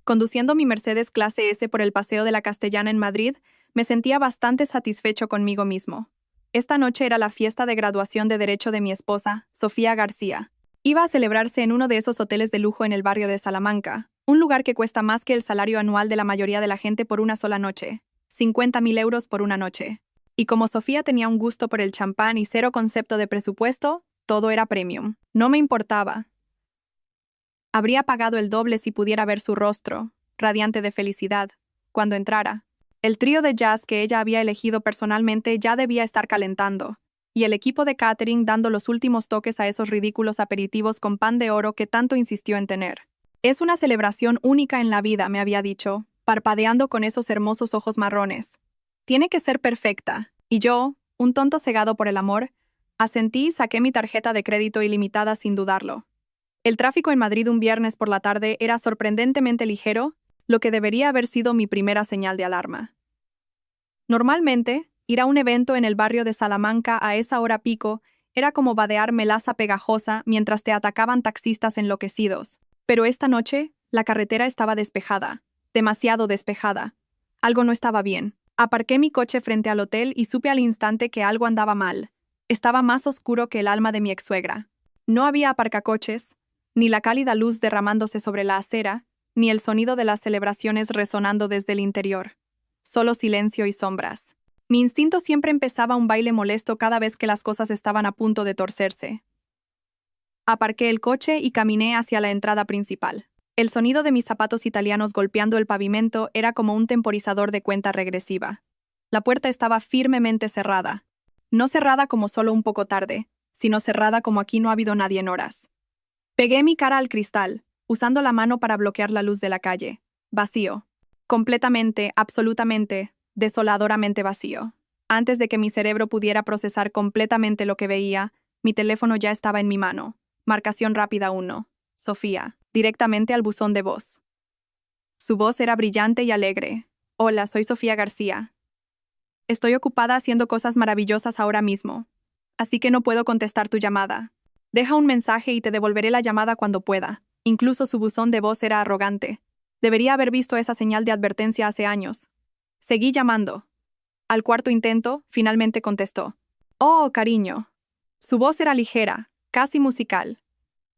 Conduciendo mi Mercedes clase S por el Paseo de la Castellana en Madrid, me sentía bastante satisfecho conmigo mismo. Esta noche era la fiesta de graduación de Derecho de mi esposa, Sofía García. Iba a celebrarse en uno de esos hoteles de lujo en el barrio de Salamanca, un lugar que cuesta más que el salario anual de la mayoría de la gente por una sola noche, 50.000 euros por una noche. Y como Sofía tenía un gusto por el champán y cero concepto de presupuesto, todo era premium. No me importaba. Habría pagado el doble si pudiera ver su rostro, radiante de felicidad, cuando entrara. El trío de jazz que ella había elegido personalmente ya debía estar calentando, y el equipo de catering dando los últimos toques a esos ridículos aperitivos con pan de oro que tanto insistió en tener. Es una celebración única en la vida, me había dicho, parpadeando con esos hermosos ojos marrones. Tiene que ser perfecta, y yo, un tonto cegado por el amor, asentí y saqué mi tarjeta de crédito ilimitada sin dudarlo. El tráfico en Madrid un viernes por la tarde era sorprendentemente ligero, lo que debería haber sido mi primera señal de alarma. Normalmente, ir a un evento en el barrio de Salamanca a esa hora pico era como vadear melaza pegajosa mientras te atacaban taxistas enloquecidos. Pero esta noche, la carretera estaba despejada, demasiado despejada. Algo no estaba bien. Aparqué mi coche frente al hotel y supe al instante que algo andaba mal. Estaba más oscuro que el alma de mi exsuegra. No había aparcacoches, ni la cálida luz derramándose sobre la acera, ni el sonido de las celebraciones resonando desde el interior. Solo silencio y sombras. Mi instinto siempre empezaba un baile molesto cada vez que las cosas estaban a punto de torcerse. Aparqué el coche y caminé hacia la entrada principal. El sonido de mis zapatos italianos golpeando el pavimento era como un temporizador de cuenta regresiva. La puerta estaba firmemente cerrada. No cerrada como solo un poco tarde, sino cerrada como aquí no ha habido nadie en horas. Pegué mi cara al cristal, usando la mano para bloquear la luz de la calle. Vacío. Completamente, absolutamente, desoladoramente vacío. Antes de que mi cerebro pudiera procesar completamente lo que veía, mi teléfono ya estaba en mi mano. Marcación rápida 1. Sofía. Directamente al buzón de voz. Su voz era brillante y alegre. Hola, soy Sofía García. Estoy ocupada haciendo cosas maravillosas ahora mismo, así que no puedo contestar tu llamada. Deja un mensaje y te devolveré la llamada cuando pueda. Incluso su buzón de voz era arrogante. Debería haber visto esa señal de advertencia hace años. Seguí llamando. Al cuarto intento, finalmente contestó. Oh, cariño. Su voz era ligera, casi musical.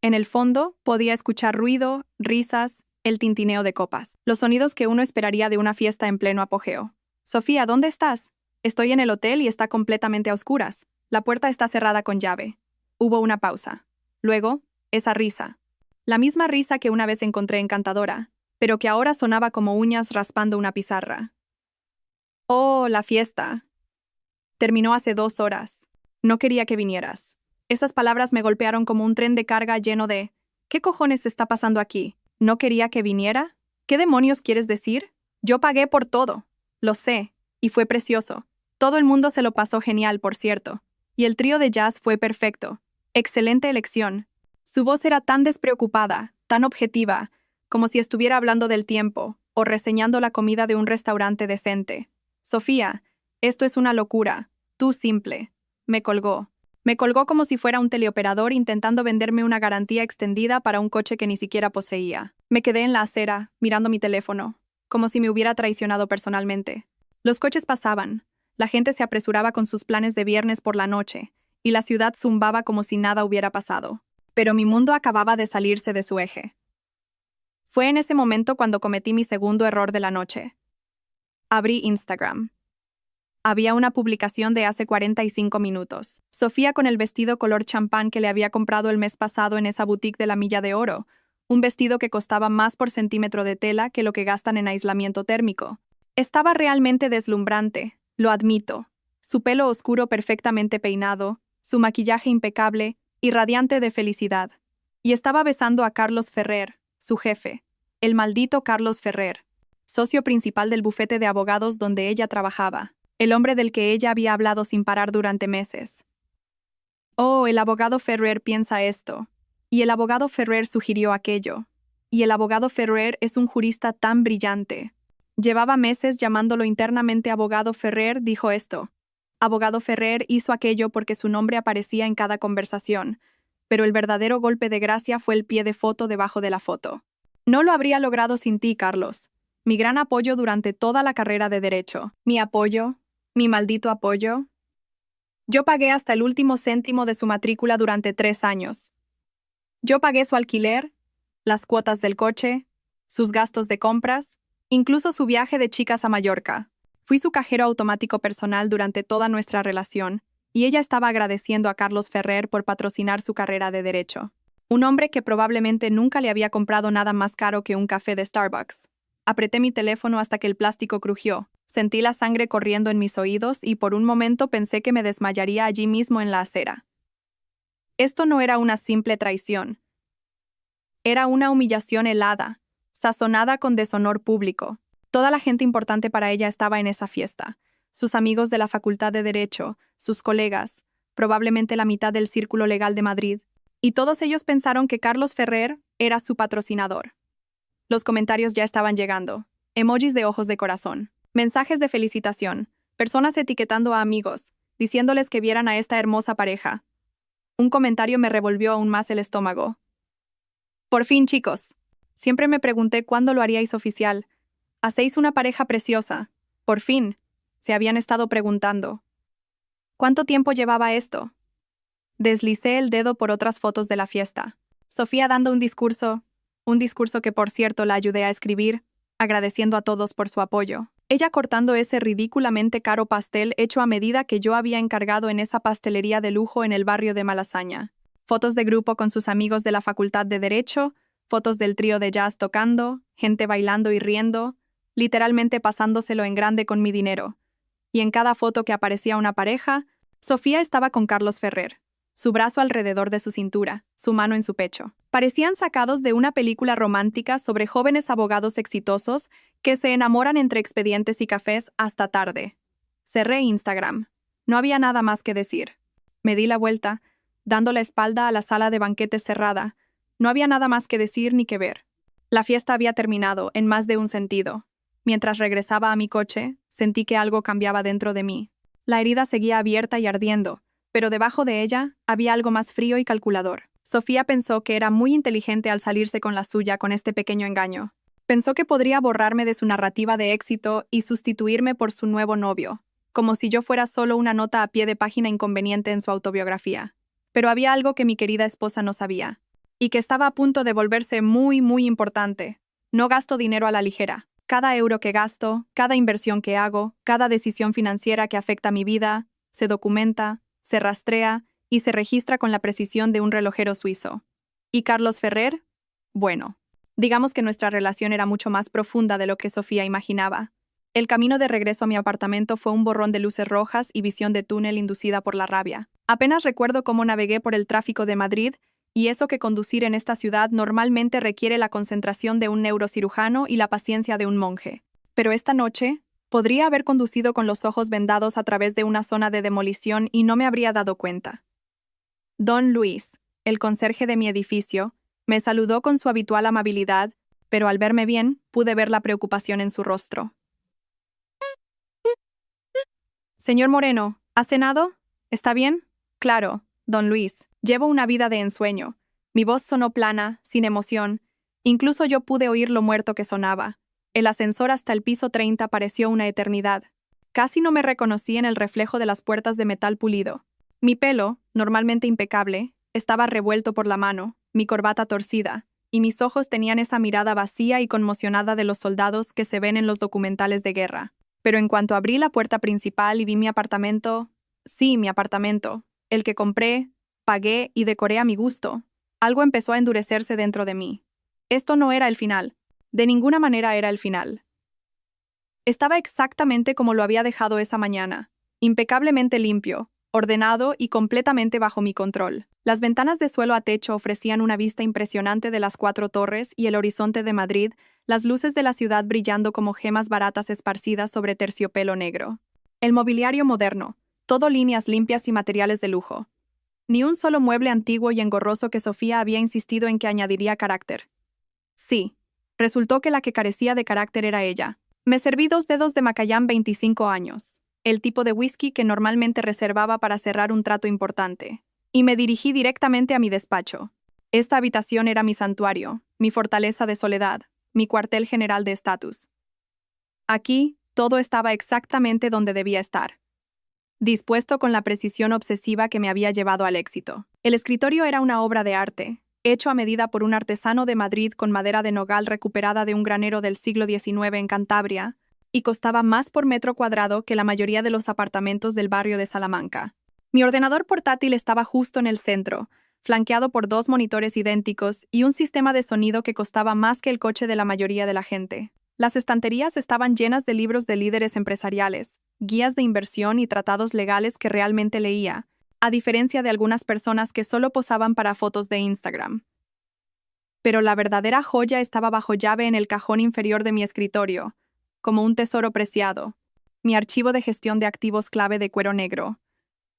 En el fondo, podía escuchar ruido, risas, el tintineo de copas. Los sonidos que uno esperaría de una fiesta en pleno apogeo. Sofía, ¿dónde estás? Estoy en el hotel y está completamente a oscuras. La puerta está cerrada con llave. Hubo una pausa. Luego, esa risa. La misma risa que una vez encontré encantadora, pero que ahora sonaba como uñas raspando una pizarra. Oh, la fiesta. Terminó hace 2 horas. No quería que vinieras. Esas palabras me golpearon como un tren de carga lleno de ¿qué cojones está pasando aquí? ¿No quería que viniera? ¿Qué demonios quieres decir? Yo pagué por todo. Lo sé. Y fue precioso. Todo el mundo se lo pasó genial, por cierto. Y el trío de jazz fue perfecto. Excelente elección. Su voz era tan despreocupada, tan objetiva, como si estuviera hablando del tiempo o reseñando la comida de un restaurante decente. Sofía, esto es una locura. Tú simple. Me colgó. Me colgó como si fuera un teleoperador intentando venderme una garantía extendida para un coche que ni siquiera poseía. Me quedé en la acera, mirando mi teléfono, como si me hubiera traicionado personalmente. Los coches pasaban. La gente se apresuraba con sus planes de viernes por la noche, y la ciudad zumbaba como si nada hubiera pasado. Pero mi mundo acababa de salirse de su eje. Fue en ese momento cuando cometí mi segundo error de la noche. Abrí Instagram. Había una publicación de hace 45 minutos. Sofía con el vestido color champán que le había comprado el mes pasado en esa boutique de la Milla de Oro, un vestido que costaba más por centímetro de tela que lo que gastan en aislamiento térmico. Estaba realmente deslumbrante, lo admito. Su pelo oscuro perfectamente peinado, su maquillaje impecable y radiante de felicidad. Y estaba besando a Carlos Ferrer, su jefe, el maldito Carlos Ferrer, socio principal del bufete de abogados donde ella trabajaba, el hombre del que ella había hablado sin parar durante meses. Oh, el abogado Ferrer piensa esto, y el abogado Ferrer sugirió aquello, y el abogado Ferrer es un jurista tan brillante. Llevaba meses llamándolo internamente abogado Ferrer, dijo esto. Abogado Ferrer hizo aquello porque su nombre aparecía en cada conversación, pero el verdadero golpe de gracia fue el pie de foto debajo de la foto. No lo habría logrado sin ti, Carlos. Mi gran apoyo durante toda la carrera de Derecho. Mi apoyo, mi maldito apoyo. Yo pagué hasta el último céntimo de su matrícula durante 3 años. Yo pagué su alquiler, las cuotas del coche, sus gastos de compras, incluso su viaje de chicas a Mallorca. Fui su cajero automático personal durante toda nuestra relación, y ella estaba agradeciendo a Carlos Ferrer por patrocinar su carrera de Derecho. Un hombre que probablemente nunca le había comprado nada más caro que un café de Starbucks. Apreté mi teléfono hasta que el plástico crujió. Sentí la sangre corriendo en mis oídos y por un momento pensé que me desmayaría allí mismo en la acera. Esto no era una simple traición. Era una humillación helada, sazonada con deshonor público. Toda la gente importante para ella estaba en esa fiesta. Sus amigos de la Facultad de Derecho, sus colegas, probablemente la mitad del Círculo Legal de Madrid, y todos ellos pensaron que Carlos Ferrer era su patrocinador. Los comentarios ya estaban llegando. Emojis de ojos de corazón, mensajes de felicitación, personas etiquetando a amigos, diciéndoles que vieran a esta hermosa pareja. Un comentario me revolvió aún más el estómago. Por fin, chicos. Siempre me pregunté cuándo lo haríais oficial. Hacéis una pareja preciosa. Por fin. Se habían estado preguntando. ¿Cuánto tiempo llevaba esto? Deslicé el dedo por otras fotos de la fiesta. Sofía dando un discurso que por cierto la ayudé a escribir, agradeciendo a todos por su apoyo. Ella cortando ese ridículamente caro pastel hecho a medida que yo había encargado en esa pastelería de lujo en el barrio de Malasaña. Fotos de grupo con sus amigos de la Facultad de Derecho, fotos del trío de jazz tocando, gente bailando y riendo, literalmente pasándoselo en grande con mi dinero. Y en cada foto que aparecía una pareja, Sofía estaba con Carlos Ferrer, su brazo alrededor de su cintura, su mano en su pecho. Parecían sacados de una película romántica sobre jóvenes abogados exitosos que se enamoran entre expedientes y cafés hasta tarde. Cerré Instagram. No había nada más que decir. Me di la vuelta, dando la espalda a la sala de banquetes cerrada. No había nada más que decir ni que ver. La fiesta había terminado, en más de un sentido. Mientras regresaba a mi coche, sentí que algo cambiaba dentro de mí. La herida seguía abierta y ardiendo, pero debajo de ella había algo más frío y calculador. Sofía pensó que era muy inteligente al salirse con la suya con este pequeño engaño. Pensó que podría borrarme de su narrativa de éxito y sustituirme por su nuevo novio, como si yo fuera solo una nota a pie de página inconveniente en su autobiografía. Pero había algo que mi querida esposa no sabía, y que estaba a punto de volverse muy, muy importante. No gasto dinero a la ligera. Cada euro que gasto, cada inversión que hago, cada decisión financiera que afecta mi vida, se documenta, se rastrea y se registra con la precisión de un relojero suizo. ¿Y Carlos Ferrer? Bueno, digamos que nuestra relación era mucho más profunda de lo que Sofía imaginaba. El camino de regreso a mi apartamento fue un borrón de luces rojas y visión de túnel inducida por la rabia. Apenas recuerdo cómo navegué por el tráfico de Madrid, y eso que conducir en esta ciudad normalmente requiere la concentración de un neurocirujano y la paciencia de un monje. Pero esta noche, podría haber conducido con los ojos vendados a través de una zona de demolición y no me habría dado cuenta. Don Luis, el conserje de mi edificio, me saludó con su habitual amabilidad, pero al verme bien, pude ver la preocupación en su rostro. Señor Moreno, ¿ha cenado? ¿Está bien? Claro, don Luis. Llevo una vida de ensueño. Mi voz sonó plana, sin emoción. Incluso yo pude oír lo muerto que sonaba. El ascensor hasta el piso 30 pareció una eternidad. Casi no me reconocí en el reflejo de las puertas de metal pulido. Mi pelo, normalmente impecable, estaba revuelto por la mano, mi corbata torcida, y mis ojos tenían esa mirada vacía y conmocionada de los soldados que se ven en los documentales de guerra. Pero en cuanto abrí la puerta principal y vi mi apartamento, sí, mi apartamento, el que compré, pagué y decoré a mi gusto, algo empezó a endurecerse dentro de mí. Esto no era el final. De ninguna manera era el final. Estaba exactamente como lo había dejado esa mañana, impecablemente limpio, ordenado y completamente bajo mi control. Las ventanas de suelo a techo ofrecían una vista impresionante de las 4 torres y el horizonte de Madrid, las luces de la ciudad brillando como gemas baratas esparcidas sobre terciopelo negro. El mobiliario moderno, todo líneas limpias y materiales de lujo. Ni un solo mueble antiguo y engorroso que Sofía había insistido en que añadiría carácter. Sí, resultó que la que carecía de carácter era ella. Me serví 2 dedos de Macallan 25 años, el tipo de whisky que normalmente reservaba para cerrar un trato importante, y me dirigí directamente a mi despacho. Esta habitación era mi santuario, mi fortaleza de soledad, mi cuartel general de estatus. Aquí, todo estaba exactamente donde debía estar, dispuesto con la precisión obsesiva que me había llevado al éxito. El escritorio era una obra de arte, hecho a medida por un artesano de Madrid con madera de nogal recuperada de un granero del siglo XIX en Cantabria, y costaba más por metro cuadrado que la mayoría de los apartamentos del barrio de Salamanca. Mi ordenador portátil estaba justo en el centro, flanqueado por 2 monitores idénticos y un sistema de sonido que costaba más que el coche de la mayoría de la gente. Las estanterías estaban llenas de libros de líderes empresariales, guías de inversión y tratados legales que realmente leía, a diferencia de algunas personas que solo posaban para fotos de Instagram. Pero la verdadera joya estaba bajo llave en el cajón inferior de mi escritorio, como un tesoro preciado, mi archivo de gestión de activos clave de cuero negro.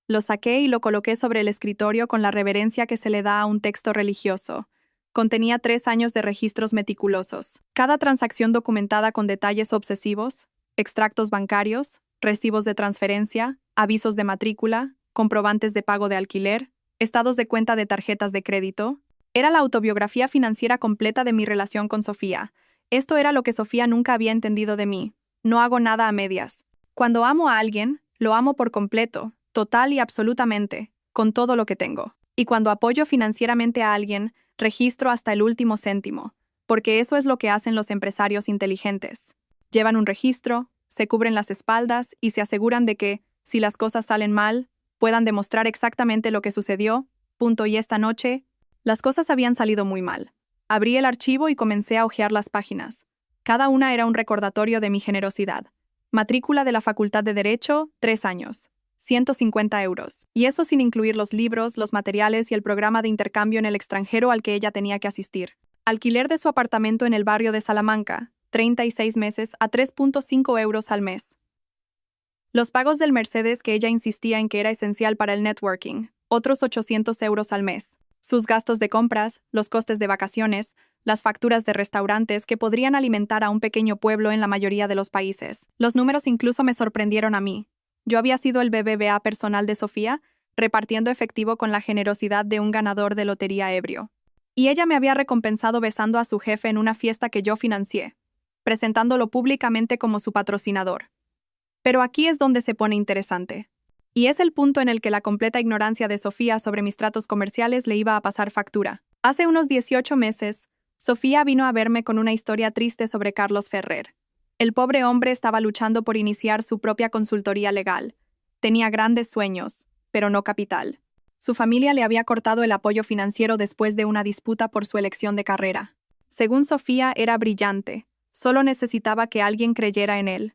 Lo saqué y lo coloqué sobre el escritorio con la reverencia que se le da a un texto religioso. Contenía 3 años de registros meticulosos, cada transacción documentada con detalles obsesivos, extractos bancarios, recibos de transferencia, avisos de matrícula, comprobantes de pago de alquiler, estados de cuenta de tarjetas de crédito. Era la autobiografía financiera completa de mi relación con Sofía. Esto era lo que Sofía nunca había entendido de mí. No hago nada a medias. Cuando amo a alguien, lo amo por completo, total y absolutamente, con todo lo que tengo. Y cuando apoyo financieramente a alguien, registro hasta el último céntimo, porque eso es lo que hacen los empresarios inteligentes. Llevan un registro, se cubren las espaldas y se aseguran de que, si las cosas salen mal, puedan demostrar exactamente lo que sucedió. Y esta noche, las cosas habían salido muy mal. Abrí el archivo y comencé a hojear las páginas. Cada una era un recordatorio de mi generosidad. Matrícula de la Facultad de Derecho, 3 años. 150 euros. Y eso sin incluir los libros, los materiales y el programa de intercambio en el extranjero al que ella tenía que asistir. Alquiler de su apartamento en el barrio de Salamanca, 36 meses a 3.5 euros al mes. Los pagos del Mercedes que ella insistía en que era esencial para el networking, otros 800 euros al mes. Sus gastos de compras, los costes de vacaciones, las facturas de restaurantes que podrían alimentar a un pequeño pueblo en la mayoría de los países. Los números incluso me sorprendieron a mí. Yo había sido el BBVA personal de Sofía, repartiendo efectivo con la generosidad de un ganador de lotería ebrio. Y ella me había recompensado besando a su jefe en una fiesta que yo financié, presentándolo públicamente como su patrocinador. Pero aquí es donde se pone interesante. Y es el punto en el que la completa ignorancia de Sofía sobre mis tratos comerciales le iba a pasar factura. Hace unos 18 meses, Sofía vino a verme con una historia triste sobre Carlos Ferrer. El pobre hombre estaba luchando por iniciar su propia consultoría legal. Tenía grandes sueños, pero no capital. Su familia le había cortado el apoyo financiero después de una disputa por su elección de carrera. Según Sofía, era brillante. Solo necesitaba que alguien creyera en él.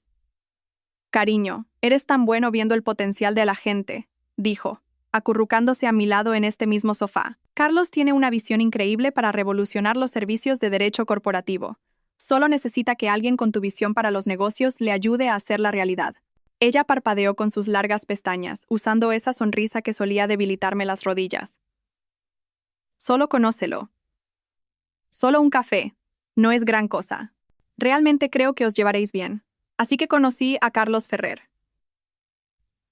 «Cariño, eres tan bueno viendo el potencial de la gente», dijo, acurrucándose a mi lado en este mismo sofá. «Carlos tiene una visión increíble para revolucionar los servicios de derecho corporativo. Solo necesita que alguien con tu visión para los negocios le ayude a hacer la realidad». Ella parpadeó con sus largas pestañas, usando esa sonrisa que solía debilitarme las rodillas. «Solo conócelo. Solo un café. No es gran cosa. Realmente creo que os llevaréis bien. Así que conocí a Carlos Ferrer.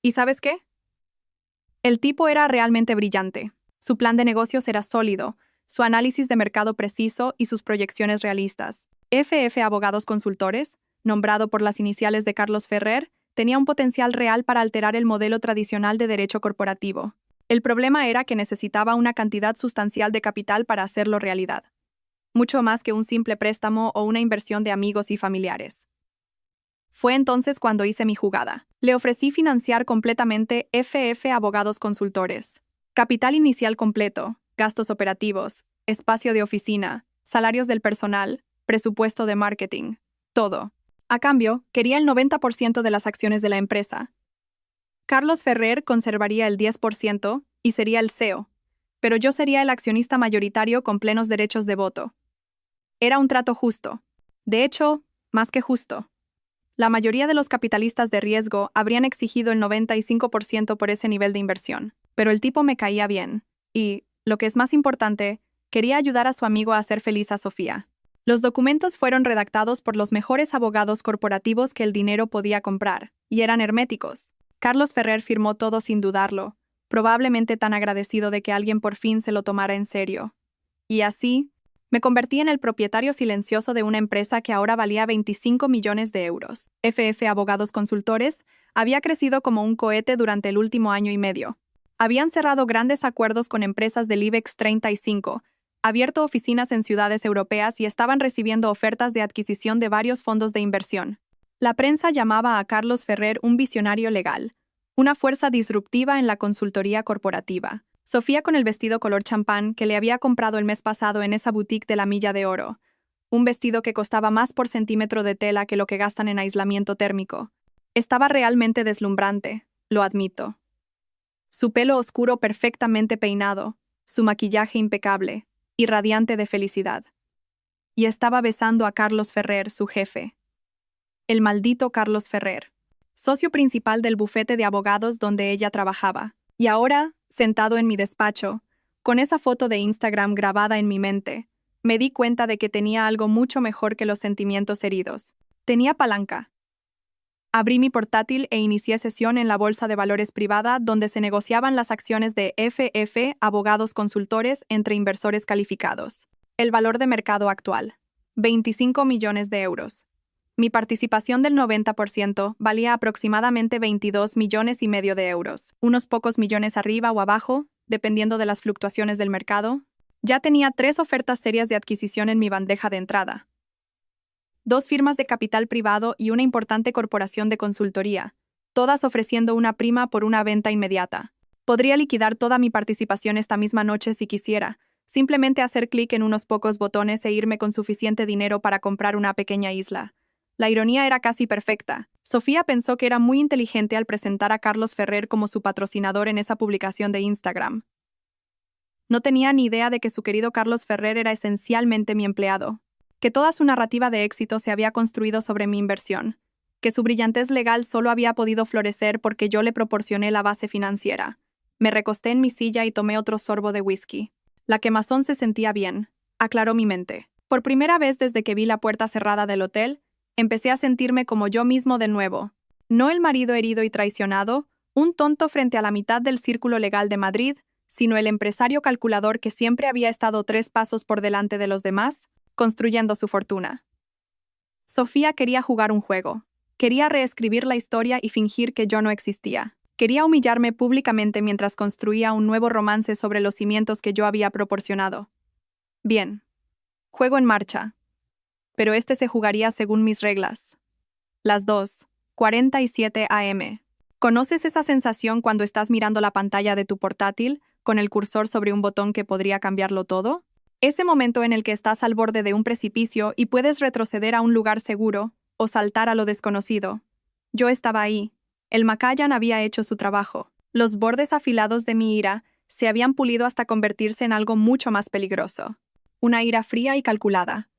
¿Y sabes qué? El tipo era realmente brillante. Su plan de negocios era sólido, su análisis de mercado preciso y sus proyecciones realistas. FF Abogados Consultores, nombrado por las iniciales de Carlos Ferrer, tenía un potencial real para alterar el modelo tradicional de derecho corporativo. El problema era que necesitaba una cantidad sustancial de capital para hacerlo realidad. Mucho más que un simple préstamo o una inversión de amigos y familiares. Fue entonces cuando hice mi jugada. Le ofrecí financiar completamente FF Abogados Consultores. Capital inicial completo, gastos operativos, espacio de oficina, salarios del personal, presupuesto de marketing, todo. A cambio, quería el 90% de las acciones de la empresa. Carlos Ferrer conservaría el 10% y sería el CEO, pero yo sería el accionista mayoritario con plenos derechos de voto. Era un trato justo. De hecho, más que justo. La mayoría de los capitalistas de riesgo habrían exigido el 95% por ese nivel de inversión, pero el tipo me caía bien, y, lo que es más importante, quería ayudar a su amigo a hacer feliz a Sofía. Los documentos fueron redactados por los mejores abogados corporativos que el dinero podía comprar, y eran herméticos. Carlos Ferrer firmó todo sin dudarlo, probablemente tan agradecido de que alguien por fin se lo tomara en serio. Y así, me convertí en el propietario silencioso de una empresa que ahora valía 25 millones de euros. FF Abogados Consultores había crecido como un cohete durante el último año y medio. Habían cerrado grandes acuerdos con empresas del IBEX 35, abierto oficinas en ciudades europeas y estaban recibiendo ofertas de adquisición de varios fondos de inversión. La prensa llamaba a Carlos Ferrer un visionario legal, una fuerza disruptiva en la consultoría corporativa. Sofía con el vestido color champán que le había comprado el mes pasado en esa boutique de la Milla de Oro. Un vestido que costaba más por centímetro de tela que lo que gastan en aislamiento térmico. Estaba realmente deslumbrante, lo admito. Su pelo oscuro perfectamente peinado, su maquillaje impecable, y radiante de felicidad. Y estaba besando a Carlos Ferrer, su jefe. El maldito Carlos Ferrer, socio principal del bufete de abogados donde ella trabajaba. Y ahora, sentado en mi despacho, con esa foto de Instagram grabada en mi mente, me di cuenta de que tenía algo mucho mejor que los sentimientos heridos. Tenía palanca. Abrí mi portátil e inicié sesión en la Bolsa de Valores privada donde se negociaban las acciones de FF Abogados Consultores entre inversores calificados. El valor de mercado actual: 25 millones de euros. Mi participación del 90% valía aproximadamente 22 millones y medio de euros, unos pocos millones arriba o abajo, dependiendo de las fluctuaciones del mercado. Ya tenía 3 ofertas serias de adquisición en mi bandeja de entrada. 2 firmas de capital privado y una importante corporación de consultoría, todas ofreciendo una prima por una venta inmediata. Podría liquidar toda mi participación esta misma noche si quisiera, simplemente hacer clic en unos pocos botones e irme con suficiente dinero para comprar una pequeña isla. La ironía era casi perfecta. Sofía pensó que era muy inteligente al presentar a Carlos Ferrer como su patrocinador en esa publicación de Instagram. No tenía ni idea de que su querido Carlos Ferrer era esencialmente mi empleado, que toda su narrativa de éxito se había construido sobre mi inversión, que su brillantez legal solo había podido florecer porque yo le proporcioné la base financiera. Me recosté en mi silla y tomé otro sorbo de whisky. La quemazón se sentía bien, aclaró mi mente. Por primera vez desde que vi la puerta cerrada del hotel, empecé a sentirme como yo mismo de nuevo. No el marido herido y traicionado, un tonto frente a la mitad del círculo legal de Madrid, sino el empresario calculador que siempre había estado 3 pasos por delante de los demás, construyendo su fortuna. Sofía quería jugar un juego. Quería reescribir la historia y fingir que yo no existía. Quería humillarme públicamente mientras construía un nuevo romance sobre los cimientos que yo había proporcionado. Bien. Juego en marcha. Pero este se jugaría según mis reglas. Las 2:47 am. ¿Conoces esa sensación cuando estás mirando la pantalla de tu portátil, con el cursor sobre un botón que podría cambiarlo todo? Ese momento en el que estás al borde de un precipicio y puedes retroceder a un lugar seguro o saltar a lo desconocido. Yo estaba ahí. El Macallan había hecho su trabajo. Los bordes afilados de mi ira se habían pulido hasta convertirse en algo mucho más peligroso. Una ira fría y calculada.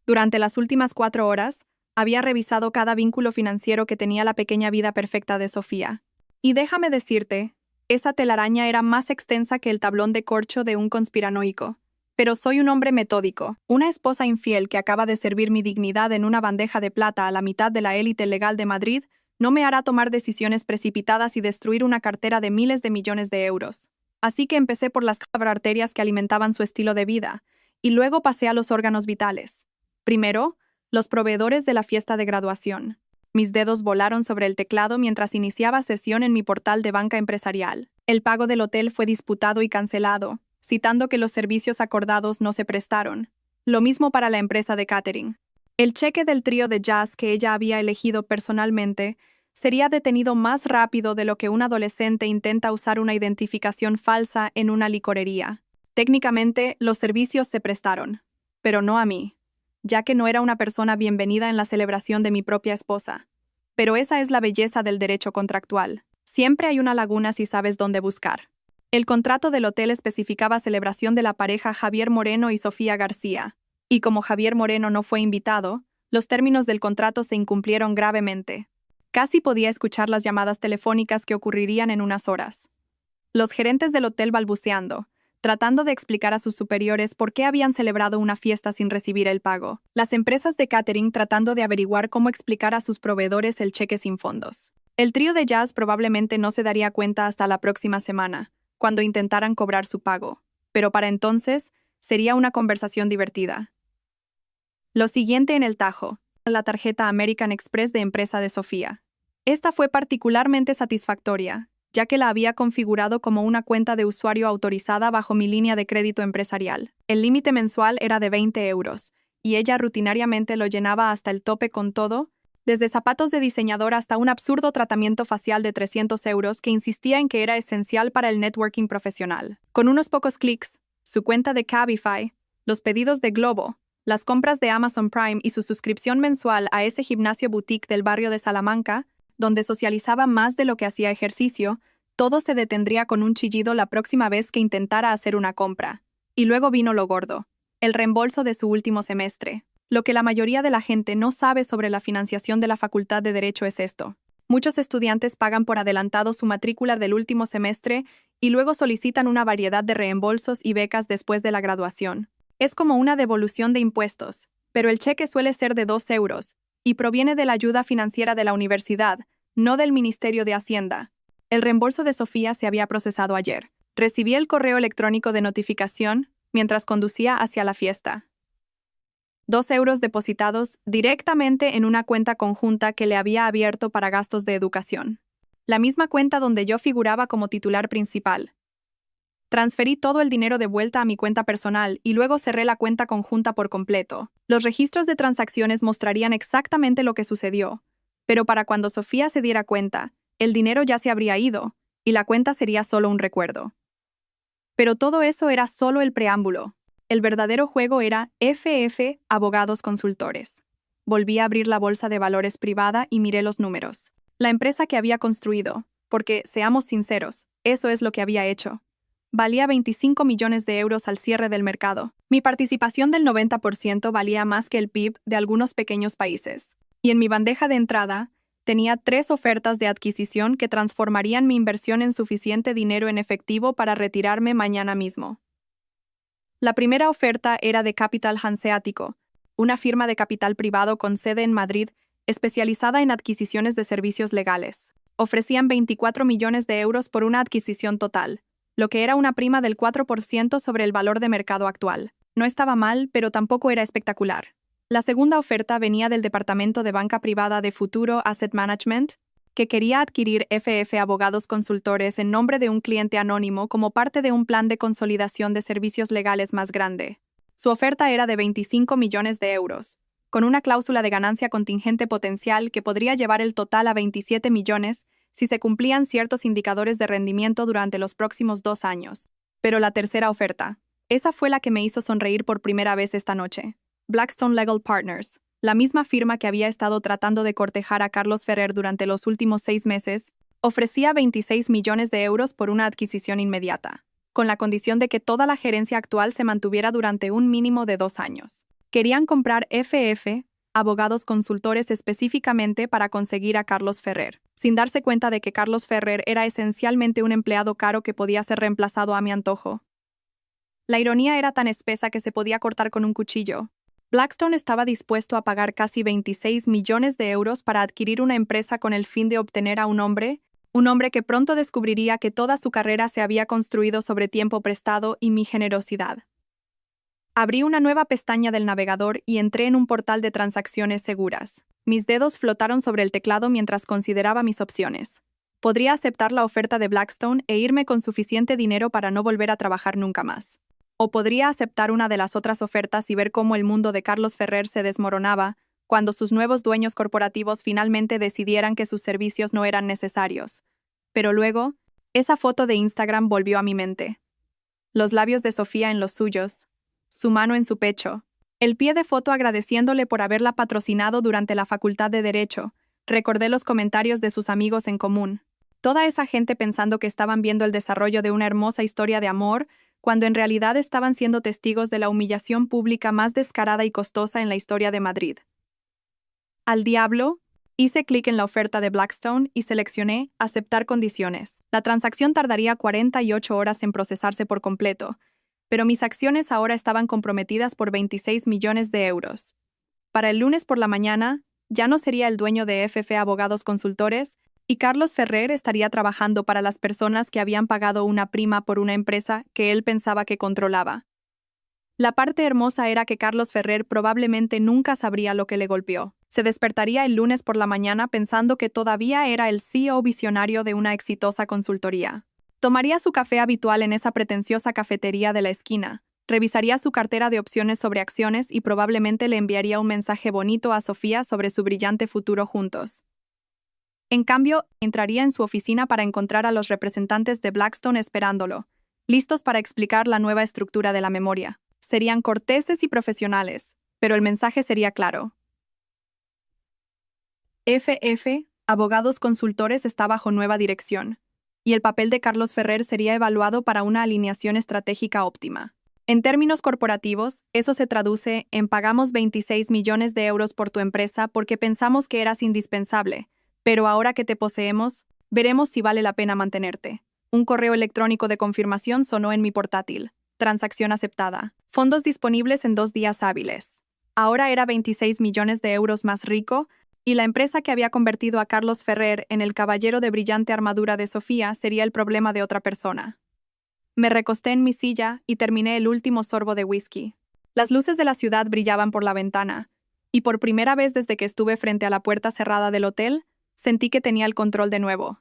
Durante las últimas 4 horas, había revisado cada vínculo financiero que tenía la pequeña vida perfecta de Sofía. Y déjame decirte, esa telaraña era más extensa que el tablón de corcho de un conspiranoico. Pero soy un hombre metódico, una esposa infiel que acaba de servir mi dignidad en una bandeja de plata a la mitad de la élite legal de Madrid, no me hará tomar decisiones precipitadas y destruir una cartera de miles de millones de euros. Así que empecé por las arterias que alimentaban su estilo de vida, y luego pasé a los órganos vitales. Primero, los proveedores de la fiesta de graduación. Mis dedos volaron sobre el teclado mientras iniciaba sesión en mi portal de banca empresarial. El pago del hotel fue disputado y cancelado, citando que los servicios acordados no se prestaron. Lo mismo para la empresa de catering. El cheque del trío de jazz que ella había elegido personalmente sería detenido más rápido de lo que un adolescente intenta usar una identificación falsa en una licorería. Técnicamente, los servicios se prestaron, pero no a mí, ya que no era una persona bienvenida en la celebración de mi propia esposa. Pero esa es la belleza del derecho contractual. Siempre hay una laguna si sabes dónde buscar. El contrato del hotel especificaba celebración de la pareja Javier Moreno y Sofía García, y como Javier Moreno no fue invitado, los términos del contrato se incumplieron gravemente. Casi podía escuchar las llamadas telefónicas que ocurrirían en unas horas. Los gerentes del hotel balbuceando, tratando de explicar a sus superiores por qué habían celebrado una fiesta sin recibir el pago. Las empresas de catering tratando de averiguar cómo explicar a sus proveedores el cheque sin fondos. El trío de jazz probablemente no se daría cuenta hasta la próxima semana, cuando intentaran cobrar su pago. Pero para entonces, Sería una conversación divertida. Lo siguiente en el tajo, la tarjeta American Express de empresa de Sofía. Esta fue particularmente satisfactoria, ya que la había configurado como una cuenta de usuario autorizada bajo mi línea de crédito empresarial. El límite mensual era de 20 euros, y ella rutinariamente lo llenaba hasta el tope con todo, desde zapatos de diseñador hasta un absurdo tratamiento facial de 300 euros que insistía en que era esencial para el networking profesional. Con unos pocos clics, su cuenta de Cabify, los pedidos de Globo, las compras de Amazon Prime y su suscripción mensual a ese gimnasio boutique del barrio de Salamanca, donde socializaba más de lo que hacía ejercicio, todo se detendría con un chillido la próxima vez que intentara hacer una compra. Y luego vino lo gordo, el reembolso de su último semestre. Lo que la mayoría de la gente no sabe sobre la financiación de la Facultad de Derecho es esto. Muchos estudiantes pagan por adelantado su matrícula del último semestre y luego solicitan una variedad de reembolsos y becas después de la graduación. Es como una devolución de impuestos, pero el cheque suele ser de 2 euros y proviene de la ayuda financiera de la universidad, no del Ministerio de Hacienda. El reembolso de Sofía se había procesado ayer. Recibí el correo electrónico de notificación mientras conducía hacia la fiesta. 2 euros depositados directamente en una cuenta conjunta que le había abierto para gastos de educación. La misma cuenta donde yo figuraba como titular principal. Transferí todo el dinero de vuelta a mi cuenta personal y luego cerré la cuenta conjunta por completo. Los registros de transacciones mostrarían exactamente lo que sucedió, pero para cuando Sofía se diera cuenta, el dinero ya se habría ido y la cuenta sería solo un recuerdo. Pero todo eso era solo el preámbulo. El verdadero juego era FF Abogados Consultores. Volví a abrir la bolsa de valores privada y miré los números. La empresa que había construido, porque, seamos sinceros, eso es lo que había hecho. Valía 25 millones de euros al cierre del mercado. Mi participación del 90% valía más que el PIB de algunos pequeños países. Y en mi bandeja de entrada, tenía 3 ofertas de adquisición que transformarían mi inversión en suficiente dinero en efectivo para retirarme mañana mismo. La primera oferta era de Capital Hanseático, una firma de capital privado con sede en Madrid, especializada en adquisiciones de servicios legales. Ofrecían 24 millones de euros por una adquisición total, lo que era una prima del 4% sobre el valor de mercado actual. No estaba mal, pero tampoco era espectacular. La segunda oferta venía del departamento de banca privada de Futuro Asset Management, que quería adquirir FF Abogados Consultores en nombre de un cliente anónimo como parte de un plan de consolidación de servicios legales más grande. Su oferta era de 25 millones de euros, con una cláusula de ganancia contingente potencial que podría llevar el total a 27 millones si se cumplían ciertos indicadores de rendimiento durante los próximos 2 años. Pero la tercera oferta, esa fue la que me hizo sonreír por primera vez esta noche. Blackstone Legal Partners, la misma firma que había estado tratando de cortejar a Carlos Ferrer durante los últimos 6 meses, ofrecía 26 millones de euros por una adquisición inmediata, con la condición de que toda la gerencia actual se mantuviera durante un mínimo de 2 años. Querían comprar FF, abogados consultores específicamente para conseguir a Carlos Ferrer, sin darse cuenta de que Carlos Ferrer era esencialmente un empleado caro que podía ser reemplazado a mi antojo. La ironía era tan espesa que se podía cortar con un cuchillo. Blackstone estaba dispuesto a pagar casi 26 millones de euros para adquirir una empresa con el fin de obtener a un hombre que pronto descubriría que toda su carrera se había construido sobre tiempo prestado y mi generosidad. Abrí una nueva pestaña del navegador y entré en un portal de transacciones seguras. Mis dedos flotaron sobre el teclado mientras consideraba mis opciones. Podría aceptar la oferta de Blackstone e irme con suficiente dinero para no volver a trabajar nunca más. O podría aceptar una de las otras ofertas y ver cómo el mundo de Carlos Ferrer se desmoronaba cuando sus nuevos dueños corporativos finalmente decidieran que sus servicios no eran necesarios. Pero luego, esa foto de Instagram volvió a mi mente. Los labios de Sofía en los suyos, su mano en su pecho, el pie de foto agradeciéndole por haberla patrocinado durante la Facultad de Derecho. Recordé los comentarios de sus amigos en común. Toda esa gente pensando que estaban viendo el desarrollo de una hermosa historia de amor, cuando en realidad estaban siendo testigos de la humillación pública más descarada y costosa en la historia de Madrid. Al diablo, hice clic en la oferta de Blackstone y seleccioné Aceptar condiciones. La transacción tardaría 48 horas en procesarse por completo, pero mis acciones ahora estaban comprometidas por 26 millones de euros. Para el lunes por la mañana, ya no sería el dueño de FF Abogados Consultores, y Carlos Ferrer estaría trabajando para las personas que habían pagado una prima por una empresa que él pensaba que controlaba. La parte hermosa era que Carlos Ferrer probablemente nunca sabría lo que le golpeó. Se despertaría el lunes por la mañana pensando que todavía era el CEO visionario de una exitosa consultoría. Tomaría su café habitual en esa pretenciosa cafetería de la esquina, revisaría su cartera de opciones sobre acciones y probablemente le enviaría un mensaje bonito a Sofía sobre su brillante futuro juntos. En cambio, entraría en su oficina para encontrar a los representantes de Blackstone esperándolo, listos para explicar la nueva estructura de la memoria. Serían corteses y profesionales, pero el mensaje sería claro. FF, Abogados Consultores, está bajo nueva dirección, y el papel de Carlos Ferrer sería evaluado para una alineación estratégica óptima. En términos corporativos, eso se traduce en pagamos 26 millones de euros por tu empresa porque pensamos que eras indispensable, pero ahora que te poseemos, veremos si vale la pena mantenerte. Un correo electrónico de confirmación sonó en mi portátil. Transacción aceptada. Fondos disponibles en 2 días hábiles. Ahora era 26 millones de euros más rico, y la empresa que había convertido a Carlos Ferrer en el caballero de brillante armadura de Sofía sería el problema de otra persona. Me recosté en mi silla y terminé el último sorbo de whisky. Las luces de la ciudad brillaban por la ventana, y por primera vez desde que estuve frente a la puerta cerrada del hotel, sentí que tenía el control de nuevo.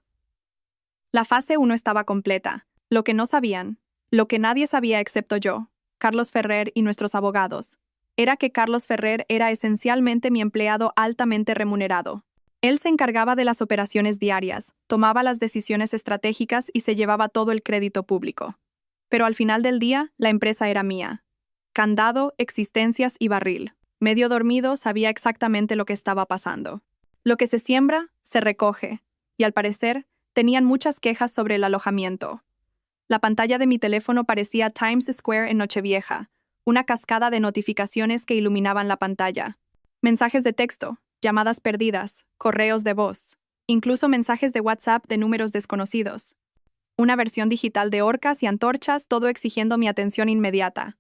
La fase 1 estaba completa. Lo que no sabían, lo que nadie sabía excepto yo, Carlos Ferrer y nuestros abogados, era que Carlos Ferrer era esencialmente mi empleado altamente remunerado. Él se encargaba de las operaciones diarias, tomaba las decisiones estratégicas y se llevaba todo el crédito público. Pero al final del día, la empresa era mía. Candado, existencias y barril. Medio dormido, sabía exactamente lo que estaba pasando. Lo que se siembra, se recoge, y al parecer, tenían muchas quejas sobre el alojamiento. La pantalla de mi teléfono parecía Times Square en Nochevieja, una cascada de notificaciones que iluminaban la pantalla. Mensajes de texto, llamadas perdidas, correos de voz, incluso mensajes de WhatsApp de números desconocidos. Una versión digital de orcas y antorchas, todo exigiendo mi atención inmediata.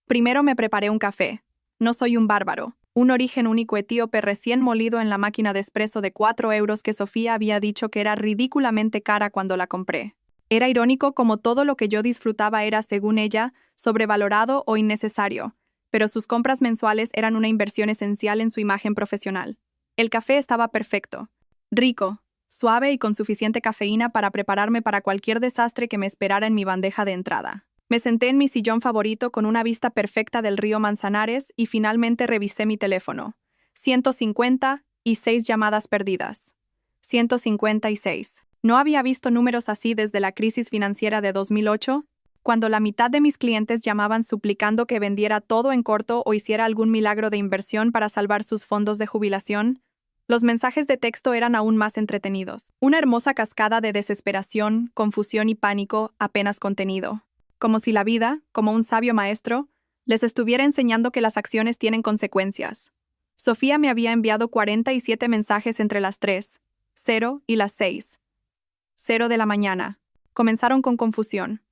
Primero me preparé un café. No soy un bárbaro. Un origen único etíope recién molido en la máquina de espresso de 4 euros que Sofía había dicho que era ridículamente cara cuando la compré. Era irónico como todo lo que yo disfrutaba era, según ella, sobrevalorado o innecesario, pero sus compras mensuales eran una inversión esencial en su imagen profesional. El café estaba perfecto, rico, suave y con suficiente cafeína para prepararme para cualquier desastre que me esperara en mi bandeja de entrada. Me senté en mi sillón favorito con una vista perfecta del río Manzanares y finalmente revisé mi teléfono. 156 llamadas perdidas. 156. No había visto números así desde la crisis financiera de 2008, cuando la mitad de mis clientes llamaban suplicando que vendiera todo en corto o hiciera algún milagro de inversión para salvar sus fondos de jubilación. Los mensajes de texto eran aún más entretenidos. Una hermosa cascada de desesperación, confusión y pánico apenas contenido. Como si la vida, como un sabio maestro, les estuviera enseñando que las acciones tienen consecuencias. Sofía me había enviado 47 mensajes entre las 3:00 y las 6:00 de la mañana. Comenzaron con confusión.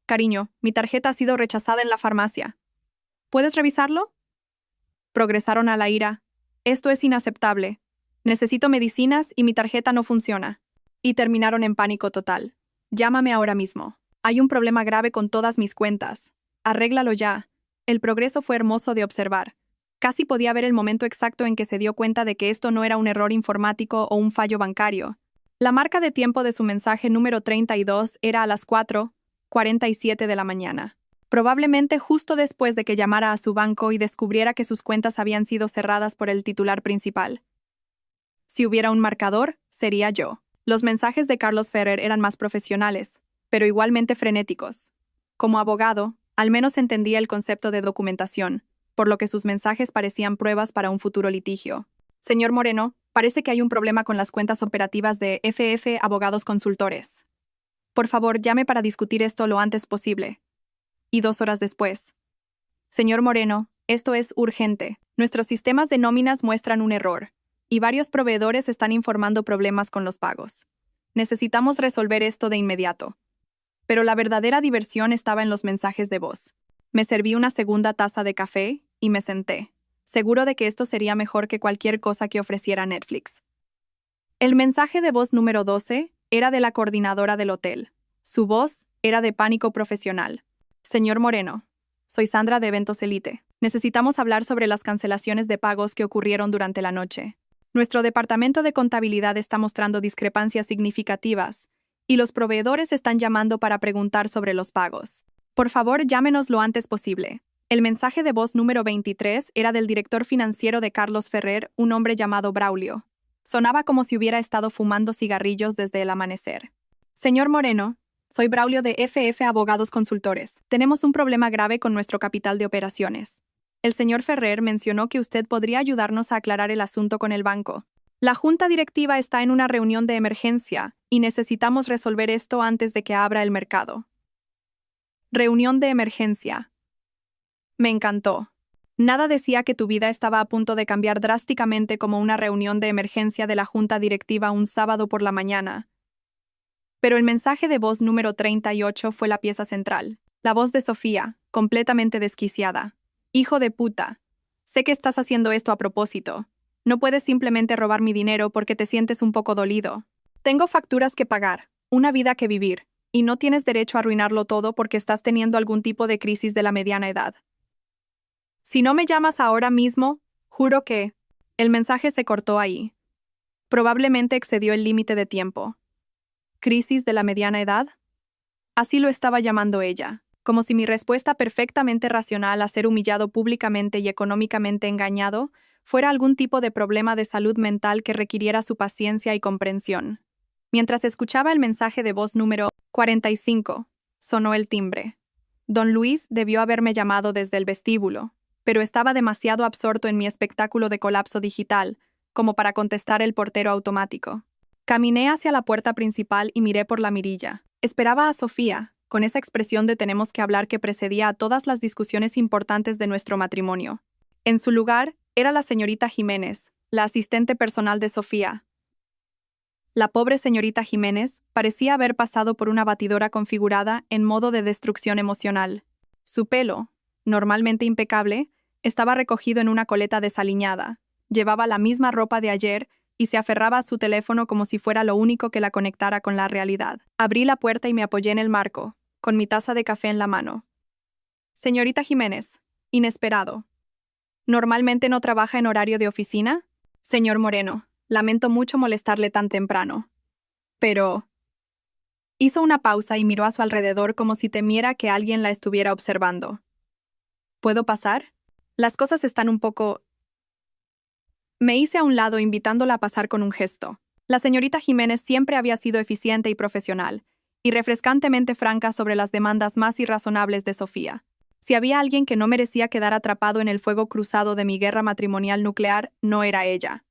Cariño, mi tarjeta ha sido rechazada en la farmacia. ¿Puedes revisarlo? Progresaron a la ira. Esto es inaceptable. Necesito medicinas y mi tarjeta no funciona. Y terminaron en pánico total. Llámame ahora mismo. Hay un problema grave con todas mis cuentas. Arréglalo ya. El progreso fue hermoso de observar. Casi podía ver el momento exacto en que se dio cuenta de que esto no era un error informático o un fallo bancario. La marca de tiempo de su mensaje número 32 era a las 4:47 de la mañana. Probablemente justo después de que llamara a su banco y descubriera que sus cuentas habían sido cerradas por el titular principal. Si hubiera un marcador, sería yo. Los mensajes de Carlos Ferrer eran más profesionales, pero igualmente frenéticos. Como abogado, al menos entendía el concepto de documentación, por lo que sus mensajes parecían pruebas para un futuro litigio. Señor Moreno, parece que hay un problema con las cuentas operativas de FF Abogados Consultores. Por favor, llame para discutir esto lo antes posible. Y 2 horas después. Señor Moreno, esto es urgente. Nuestros sistemas de nóminas muestran un error, y varios proveedores están informando problemas con los pagos. Necesitamos resolver esto de inmediato. Pero la verdadera diversión estaba en los mensajes de voz. Me serví una segunda taza de café y me senté, seguro de que esto sería mejor que cualquier cosa que ofreciera Netflix. El mensaje de voz número 12 era de la coordinadora del hotel. Su voz era de pánico profesional. Señor Moreno, Soy Sandra de Eventos Elite. Necesitamos hablar sobre las cancelaciones de pagos que ocurrieron durante la noche. Nuestro departamento de contabilidad está mostrando discrepancias significativas y los proveedores están llamando para preguntar sobre los pagos. Por favor, llámenos lo antes posible. El mensaje de voz número 23 era del director financiero de Carlos Ferrer, un hombre llamado Braulio. Sonaba como si hubiera estado fumando cigarrillos desde el amanecer. Señor Moreno, soy Braulio de FF Abogados Consultores. Tenemos un problema grave con nuestro capital de operaciones. El señor Ferrer mencionó que usted podría ayudarnos a aclarar el asunto con el banco. La junta directiva está en una reunión de emergencia y necesitamos resolver esto antes de que abra el mercado. Reunión de emergencia. Me encantó. Nada decía que tu vida estaba a punto de cambiar drásticamente como una reunión de emergencia de la junta directiva un sábado por la mañana. Pero el mensaje de voz número 38 fue la pieza central. La voz de Sofía, completamente desquiciada. Hijo de puta. Sé que estás haciendo esto a propósito. No puedes simplemente robar mi dinero porque te sientes un poco dolido. Tengo facturas que pagar, una vida que vivir, y no tienes derecho a arruinarlo todo porque estás teniendo algún tipo de crisis de la mediana edad. Si no me llamas ahora mismo, juro que... El mensaje se cortó ahí. Probablemente excedió el límite de tiempo. ¿Crisis de la mediana edad? Así lo estaba llamando ella, como si mi respuesta perfectamente racional a ser humillado públicamente y económicamente engañado fuera algún tipo de problema de salud mental que requiriera su paciencia y comprensión. Mientras escuchaba el mensaje de voz número 45, sonó el timbre. Don Luis debió haberme llamado desde el vestíbulo, pero estaba demasiado absorto en mi espectáculo de colapso digital como para contestar el portero automático. Caminé hacia la puerta principal y miré por la mirilla. Esperaba a Sofía, con esa expresión de tenemos que hablar que precedía a todas las discusiones importantes de nuestro matrimonio. En su lugar, era la señorita Jiménez, la asistente personal de Sofía. La pobre señorita Jiménez parecía haber pasado por una batidora configurada en modo de destrucción emocional. Su pelo, normalmente impecable, estaba recogido en una coleta desaliñada, llevaba la misma ropa de ayer y se aferraba a su teléfono como si fuera lo único que la conectara con la realidad. Abrí la puerta y me apoyé en el marco, con mi taza de café en la mano. Señorita Jiménez, inesperado. ¿Normalmente no trabaja en horario de oficina? Señor Moreno, lamento mucho molestarle tan temprano. Pero... Hizo una pausa y miró a su alrededor como si temiera que alguien la estuviera observando. ¿Puedo pasar? Las cosas están un poco... Me hice a un lado invitándola a pasar con un gesto. La señorita Jiménez siempre había sido eficiente y profesional, y refrescantemente franca sobre las demandas más irrazonables de Sofía. Si había alguien que no merecía quedar atrapado en el fuego cruzado de mi guerra matrimonial nuclear, no era ella.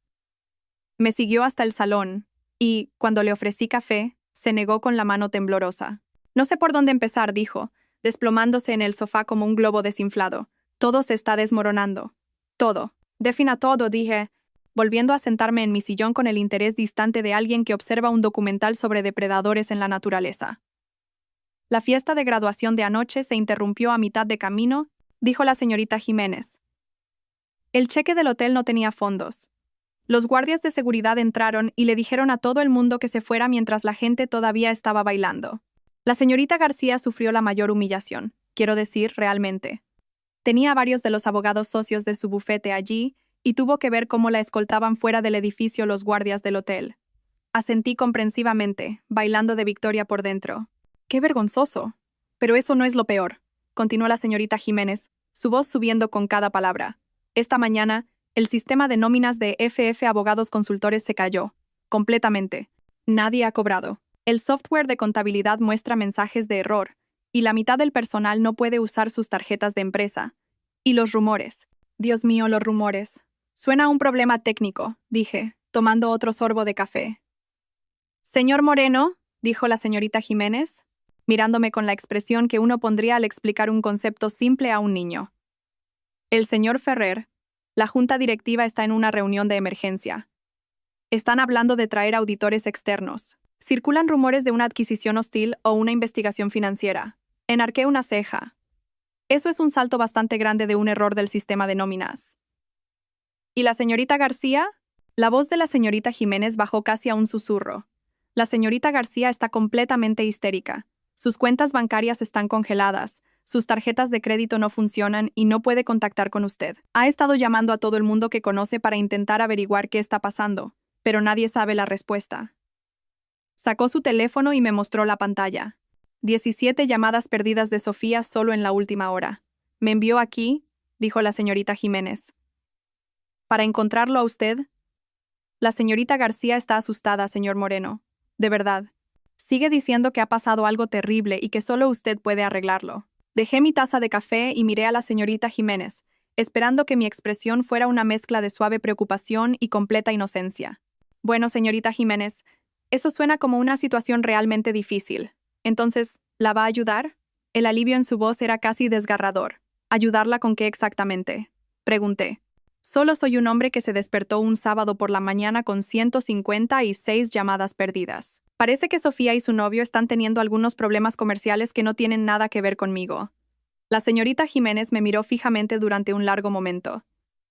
Me siguió hasta el salón, y, cuando le ofrecí café, se negó con la mano temblorosa. No sé por dónde empezar, dijo, desplomándose en el sofá como un globo desinflado. Todo se está desmoronando. Todo. Defina todo, dije, volviendo a sentarme en mi sillón con el interés distante de alguien que observa un documental sobre depredadores en la naturaleza. La fiesta de graduación de anoche se interrumpió a mitad de camino, dijo la señorita Jiménez. El cheque del hotel no tenía fondos. Los guardias de seguridad entraron y le dijeron a todo el mundo que se fuera mientras la gente todavía estaba bailando. La señorita García sufrió la mayor humillación, quiero decir, realmente. Tenía a varios de los abogados socios de su bufete allí y tuvo que ver cómo la escoltaban fuera del edificio los guardias del hotel. Asentí comprensivamente, bailando de victoria por dentro. ¡Qué vergonzoso! Pero eso no es lo peor, continuó la señorita Jiménez, su voz subiendo con cada palabra. Esta mañana, el sistema de nóminas de FF Abogados Consultores se cayó, completamente. Nadie ha cobrado. El software de contabilidad muestra mensajes de error, y la mitad del personal no puede usar sus tarjetas de empresa. Y los rumores. Dios mío, los rumores. Suena a un problema técnico, dije, tomando otro sorbo de café. Señor Moreno, dijo la señorita Jiménez, mirándome con la expresión que uno pondría al explicar un concepto simple a un niño. El señor Ferrer, la junta directiva está en una reunión de emergencia. Están hablando de traer auditores externos. Circulan rumores de una adquisición hostil o una investigación financiera. Enarqué una ceja. Eso es un salto bastante grande de un error del sistema de nóminas. ¿Y la señorita García? La voz de la señorita Jiménez bajó casi a un susurro. La señorita García está completamente histérica. Sus cuentas bancarias están congeladas, Sus tarjetas de crédito no funcionan y no puede contactar con usted. Ha estado llamando a todo el mundo que conoce para intentar averiguar qué está pasando, pero nadie sabe la respuesta. Sacó su teléfono y me mostró la pantalla. 17 llamadas perdidas de Sofía solo en la última hora. Me envió aquí, dijo la señorita Jiménez. ¿Para encontrarlo a usted? La señorita García está asustada, señor Moreno. De verdad. Sigue diciendo que ha pasado algo terrible y que solo usted puede arreglarlo. Dejé mi taza de café y miré a la señorita Jiménez, esperando que mi expresión fuera una mezcla de suave preocupación y completa inocencia. Bueno, señorita Jiménez, eso suena como una situación realmente difícil. Entonces, ¿la va a ayudar? El alivio en su voz era casi desgarrador. ¿Ayudarla con qué exactamente? Pregunté. Solo soy un hombre que se despertó un sábado por la mañana con 156 llamadas perdidas. Parece que Sofía y su novio están teniendo algunos problemas comerciales que no tienen nada que ver conmigo. La señorita Jiménez me miró fijamente durante un largo momento,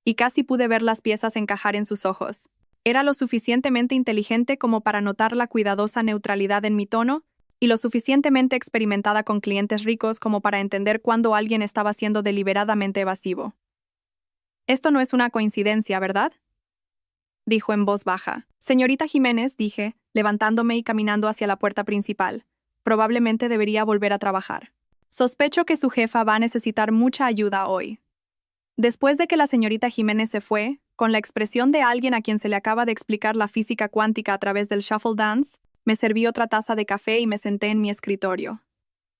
y casi pude ver las piezas encajar en sus ojos. Era lo suficientemente inteligente como para notar la cuidadosa neutralidad en mi tono, y lo suficientemente experimentada con clientes ricos como para entender cuándo alguien estaba siendo deliberadamente evasivo. Esto no es una coincidencia, ¿verdad? Dijo en voz baja. Señorita Jiménez, dije, levantándome y caminando hacia la puerta principal. Probablemente debería volver a trabajar. Sospecho que su jefa va a necesitar mucha ayuda hoy. Después de que la señorita Jiménez se fue, con la expresión de alguien a quien se le acaba de explicar la física cuántica a través del shuffle dance, me serví otra taza de café y me senté en mi escritorio.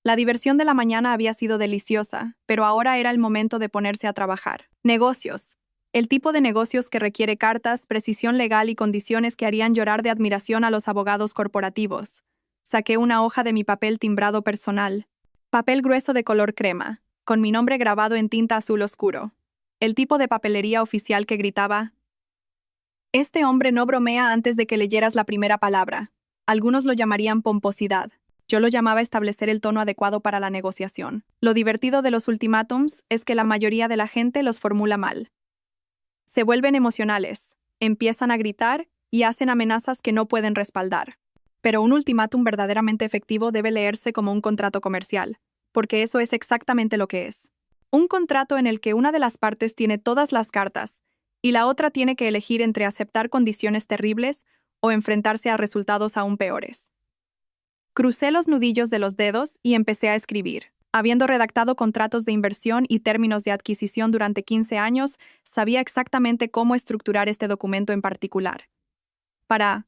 La diversión de la mañana había sido deliciosa, pero ahora era el momento de ponerse a trabajar. Negocios. El tipo de negocios que requiere cartas, precisión legal y condiciones que harían llorar de admiración a los abogados corporativos. Saqué una hoja de mi papel timbrado personal. Papel grueso de color crema, con mi nombre grabado en tinta azul oscuro. El tipo de papelería oficial que gritaba: «Este hombre no bromea antes de que leyeras la primera palabra». Algunos lo llamarían pomposidad. Yo lo llamaba establecer el tono adecuado para la negociación. Lo divertido de los ultimátums es que la mayoría de la gente los formula mal. Se vuelven emocionales, empiezan a gritar y hacen amenazas que no pueden respaldar. Pero un ultimátum verdaderamente efectivo debe leerse como un contrato comercial, porque eso es exactamente lo que es. Un contrato en el que una de las partes tiene todas las cartas y la otra tiene que elegir entre aceptar condiciones terribles o enfrentarse a resultados aún peores. Crucé los nudillos de los dedos y empecé a escribir. Habiendo redactado contratos de inversión y términos de adquisición durante 15 años, sabía exactamente cómo estructurar este documento en particular. Para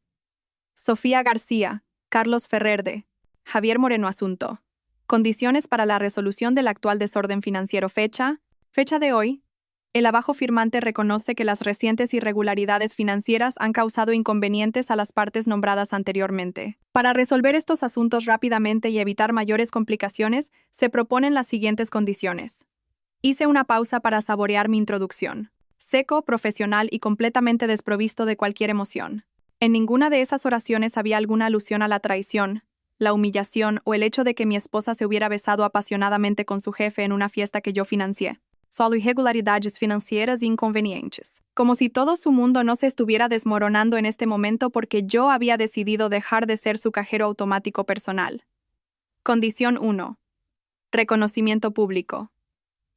Sofía García, Carlos Ferrerde, Javier Moreno Asunto. Condiciones para la resolución del actual desorden financiero. Fecha de hoy. El abajo firmante reconoce que las recientes irregularidades financieras han causado inconvenientes a las partes nombradas anteriormente. Para resolver estos asuntos rápidamente y evitar mayores complicaciones, se proponen las siguientes condiciones. Hice una pausa para saborear mi introducción. Seco, profesional y completamente desprovisto de cualquier emoción. En ninguna de esas oraciones había alguna alusión a la traición, la humillación o el hecho de que mi esposa se hubiera besado apasionadamente con su jefe en una fiesta que yo financié. Solo irregularidades financieras inconvenientes. Como si todo su mundo no se estuviera desmoronando en este momento porque yo había decidido dejar de ser su cajero automático personal. Condición 1. Reconocimiento público.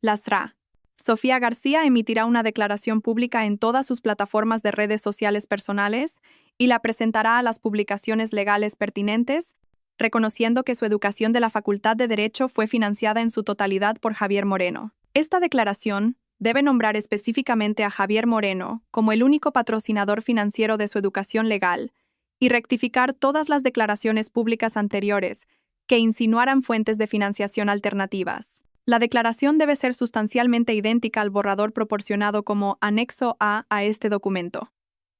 Las RA. Sofía García emitirá una declaración pública en todas sus plataformas de redes sociales personales y la presentará a las publicaciones legales pertinentes, reconociendo que su educación de la Facultad de Derecho fue financiada en su totalidad por Javier Moreno. Esta declaración debe nombrar específicamente a Javier Moreno como el único patrocinador financiero de su educación legal y rectificar todas las declaraciones públicas anteriores que insinuaran fuentes de financiación alternativas. La declaración debe ser sustancialmente idéntica al borrador proporcionado como anexo A a este documento.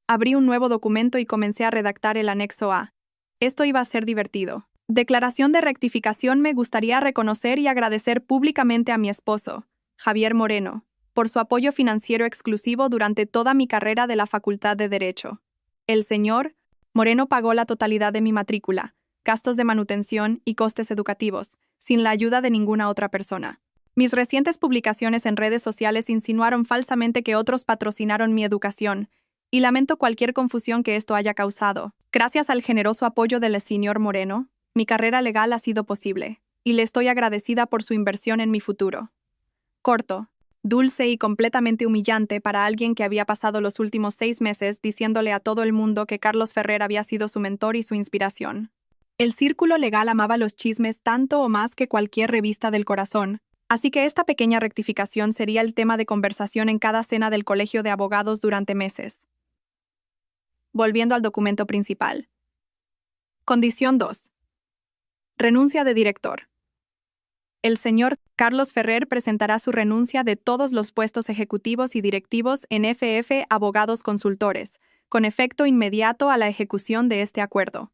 Abrí un nuevo documento y comencé a redactar el anexo A. Esto iba a ser divertido. Declaración de rectificación. Me gustaría reconocer y agradecer públicamente a mi esposo, Javier Moreno, por su apoyo financiero exclusivo durante toda mi carrera de la Facultad de Derecho. El señor Moreno pagó la totalidad de mi matrícula, gastos de manutención y costes educativos, sin la ayuda de ninguna otra persona. Mis recientes publicaciones en redes sociales insinuaron falsamente que otros patrocinaron mi educación, y lamento cualquier confusión que esto haya causado. Gracias al generoso apoyo del señor Moreno, mi carrera legal ha sido posible. y le estoy agradecida por su inversión en mi futuro. Corto, dulce y completamente humillante para alguien que había pasado los últimos 6 meses diciéndole a todo el mundo que Carlos Ferrer había sido su mentor y su inspiración. El círculo legal amaba los chismes tanto o más que cualquier revista del corazón, así que esta pequeña rectificación sería el tema de conversación en cada cena del colegio de abogados durante meses. Volviendo al documento principal. Condición 2. Renuncia de director. El señor Carlos Ferrer presentará su renuncia de todos los puestos ejecutivos y directivos en FF Abogados Consultores, con efecto inmediato a la ejecución de este acuerdo.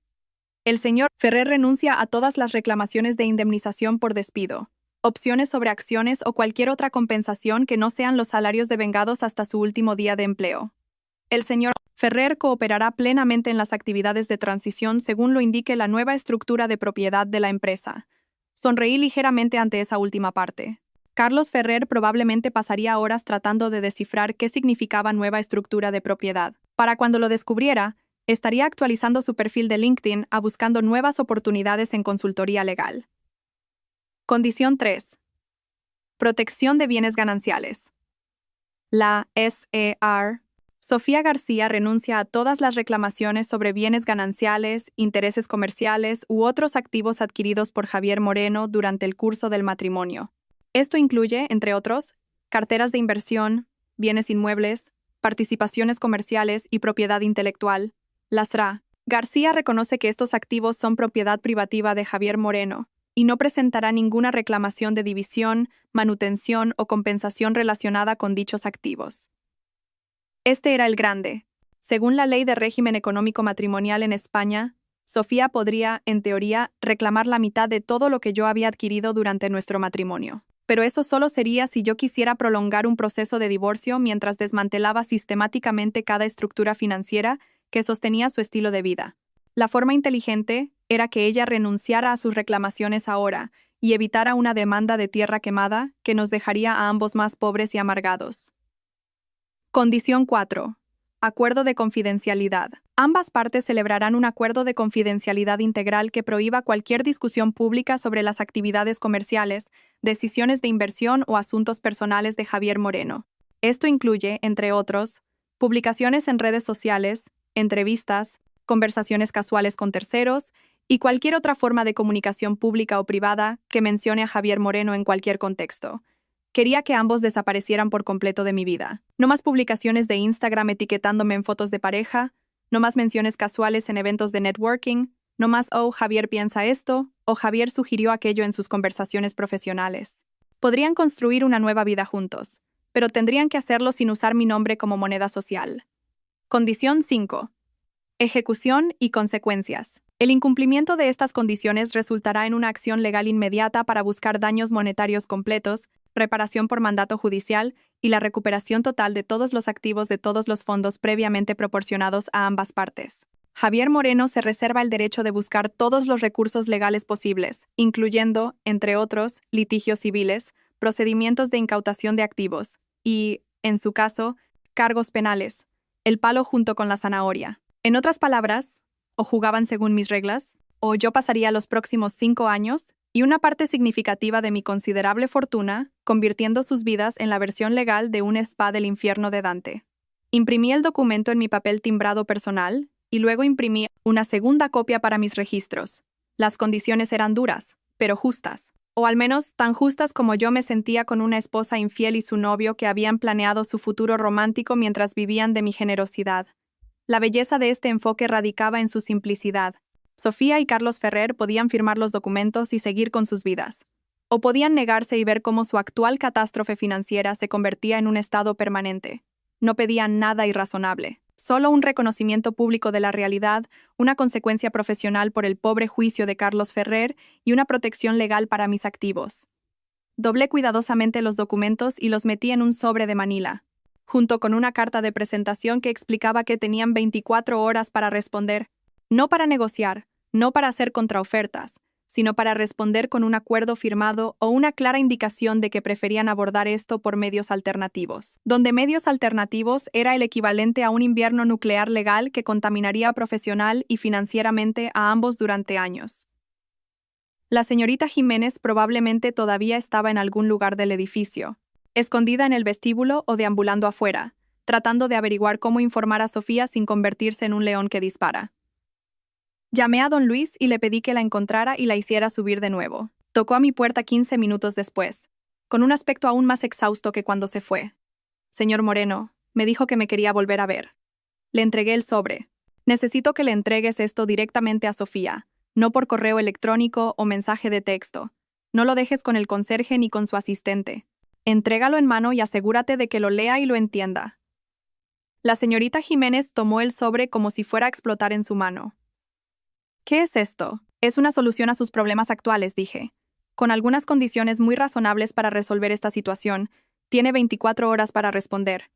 El señor Ferrer renuncia a todas las reclamaciones de indemnización por despido, opciones sobre acciones o cualquier otra compensación que no sean los salarios devengados hasta su último día de empleo. El señor Ferrer cooperará plenamente en las actividades de transición según lo indique la nueva estructura de propiedad de la empresa. Sonreí ligeramente ante esa última parte. Carlos Ferrer probablemente pasaría horas tratando de descifrar qué significaba nueva estructura de propiedad. Para cuando lo descubriera, estaría actualizando su perfil de LinkedIn buscando nuevas oportunidades en consultoría legal. Condición 3. Protección de bienes gananciales. La SER. Sofía García renuncia a todas las reclamaciones sobre bienes gananciales, intereses comerciales u otros activos adquiridos por Javier Moreno durante el curso del matrimonio. Esto incluye, entre otros, carteras de inversión, bienes inmuebles, participaciones comerciales y propiedad intelectual. Las RA. García reconoce que estos activos son propiedad privativa de Javier Moreno y no presentará ninguna reclamación de división, manutención o compensación relacionada con dichos activos. Este era el grande. Según la Ley de Régimen Económico Matrimonial en España, Sofía podría, en teoría, reclamar la mitad de todo lo que yo había adquirido durante nuestro matrimonio. Pero eso solo sería si yo quisiera prolongar un proceso de divorcio mientras desmantelaba sistemáticamente cada estructura financiera que sostenía su estilo de vida. La forma inteligente era que ella renunciara a sus reclamaciones ahora y evitara una demanda de tierra quemada que nos dejaría a ambos más pobres y amargados. Condición 4. Acuerdo de confidencialidad. Ambas partes celebrarán un acuerdo de confidencialidad integral que prohíba cualquier discusión pública sobre las actividades comerciales, decisiones de inversión o asuntos personales de Javier Moreno. Esto incluye, entre otros, publicaciones en redes sociales, entrevistas, conversaciones casuales con terceros y cualquier otra forma de comunicación pública o privada que mencione a Javier Moreno en cualquier contexto. Quería que ambos desaparecieran por completo de mi vida. No más publicaciones de Instagram etiquetándome en fotos de pareja, no más menciones casuales en eventos de networking, no más "oh, Javier piensa esto" o "Javier sugirió aquello" en sus conversaciones profesionales. Podrían construir una nueva vida juntos, pero tendrían que hacerlo sin usar mi nombre como moneda social. Condición 5. Ejecución y consecuencias. El incumplimiento de estas condiciones resultará en una acción legal inmediata para buscar daños monetarios completos, reparación por mandato judicial y la recuperación total de todos los activos de todos los fondos previamente proporcionados a ambas partes. Javier Moreno se reserva el derecho de buscar todos los recursos legales posibles, incluyendo, entre otros, litigios civiles, procedimientos de incautación de activos y, en su caso, cargos penales, el palo junto con la zanahoria. En otras palabras, o jugaban según mis reglas, o yo pasaría los próximos 5 años y una parte significativa de mi considerable fortuna convirtiendo sus vidas en la versión legal de un spa del infierno de Dante. Imprimí el documento en mi papel timbrado personal y luego imprimí una segunda copia para mis registros. Las condiciones eran duras, pero justas, o al menos tan justas como yo me sentía con una esposa infiel y su novio que habían planeado su futuro romántico mientras vivían de mi generosidad. La belleza de este enfoque radicaba en su simplicidad. Sofía y Carlos Ferrer podían firmar los documentos y seguir con sus vidas. O podían negarse y ver cómo su actual catástrofe financiera se convertía en un estado permanente. No pedían nada irrazonable, solo un reconocimiento público de la realidad, una consecuencia profesional por el pobre juicio de Carlos Ferrer y una protección legal para mis activos. Doblé cuidadosamente los documentos y los metí en un sobre de Manila, junto con una carta de presentación que explicaba que tenían 24 horas para responder. No para negociar, no para hacer contraofertas, sino para responder con un acuerdo firmado o una clara indicación de que preferían abordar esto por medios alternativos, donde medios alternativos era el equivalente a un invierno nuclear legal que contaminaría profesional y financieramente a ambos durante años. La señorita Jiménez probablemente todavía estaba en algún lugar del edificio, escondida en el vestíbulo o deambulando afuera, tratando de averiguar cómo informar a Sofía sin convertirse en un león que dispara. Llamé a don Luis y le pedí que la encontrara y la hiciera subir de nuevo. Tocó a mi puerta 15 minutos después, con un aspecto aún más exhausto que cuando se fue. Señor Moreno, me dijo que me quería volver a ver. Le entregué el sobre. Necesito que le entregues esto directamente a Sofía, no por correo electrónico o mensaje de texto. No lo dejes con el conserje ni con su asistente. Entrégalo en mano y asegúrate de que lo lea y lo entienda. La señorita Jiménez tomó el sobre como si fuera a explotar en su mano. ¿Qué es esto? Es una solución a sus problemas actuales, dije. Con algunas condiciones muy razonables para resolver esta situación, tiene 24 horas para responder.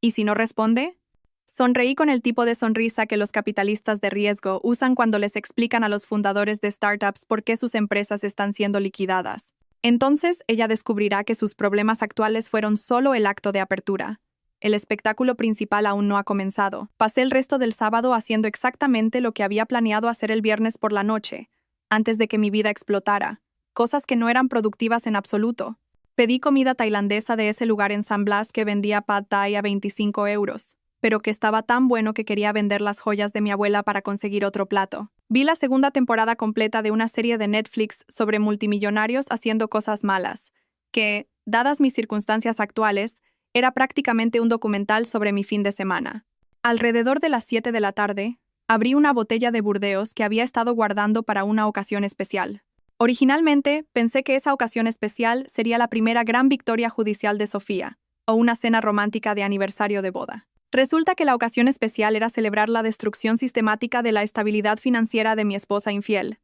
¿Y si no responde? Sonreí con el tipo de sonrisa que los capitalistas de riesgo usan cuando les explican a los fundadores de startups por qué sus empresas están siendo liquidadas. Entonces, ella descubrirá que sus problemas actuales fueron solo el acto de apertura. El espectáculo principal aún no ha comenzado. Pasé el resto del sábado haciendo exactamente lo que había planeado hacer el viernes por la noche, antes de que mi vida explotara. Cosas que no eran productivas en absoluto. Pedí comida tailandesa de ese lugar en San Blas que vendía pad thai a 25 euros, pero que estaba tan bueno que quería vender las joyas de mi abuela para conseguir otro plato. Vi la segunda temporada completa de una serie de Netflix sobre multimillonarios haciendo cosas malas, que, dadas mis circunstancias actuales, era prácticamente un documental sobre mi fin de semana. Alrededor de las 7 de la tarde, abrí una botella de Burdeos que había estado guardando para una ocasión especial. Originalmente, pensé que esa ocasión especial sería la primera gran victoria judicial de Sofía, o una cena romántica de aniversario de boda. Resulta que la ocasión especial era celebrar la destrucción sistemática de la estabilidad financiera de mi esposa infiel.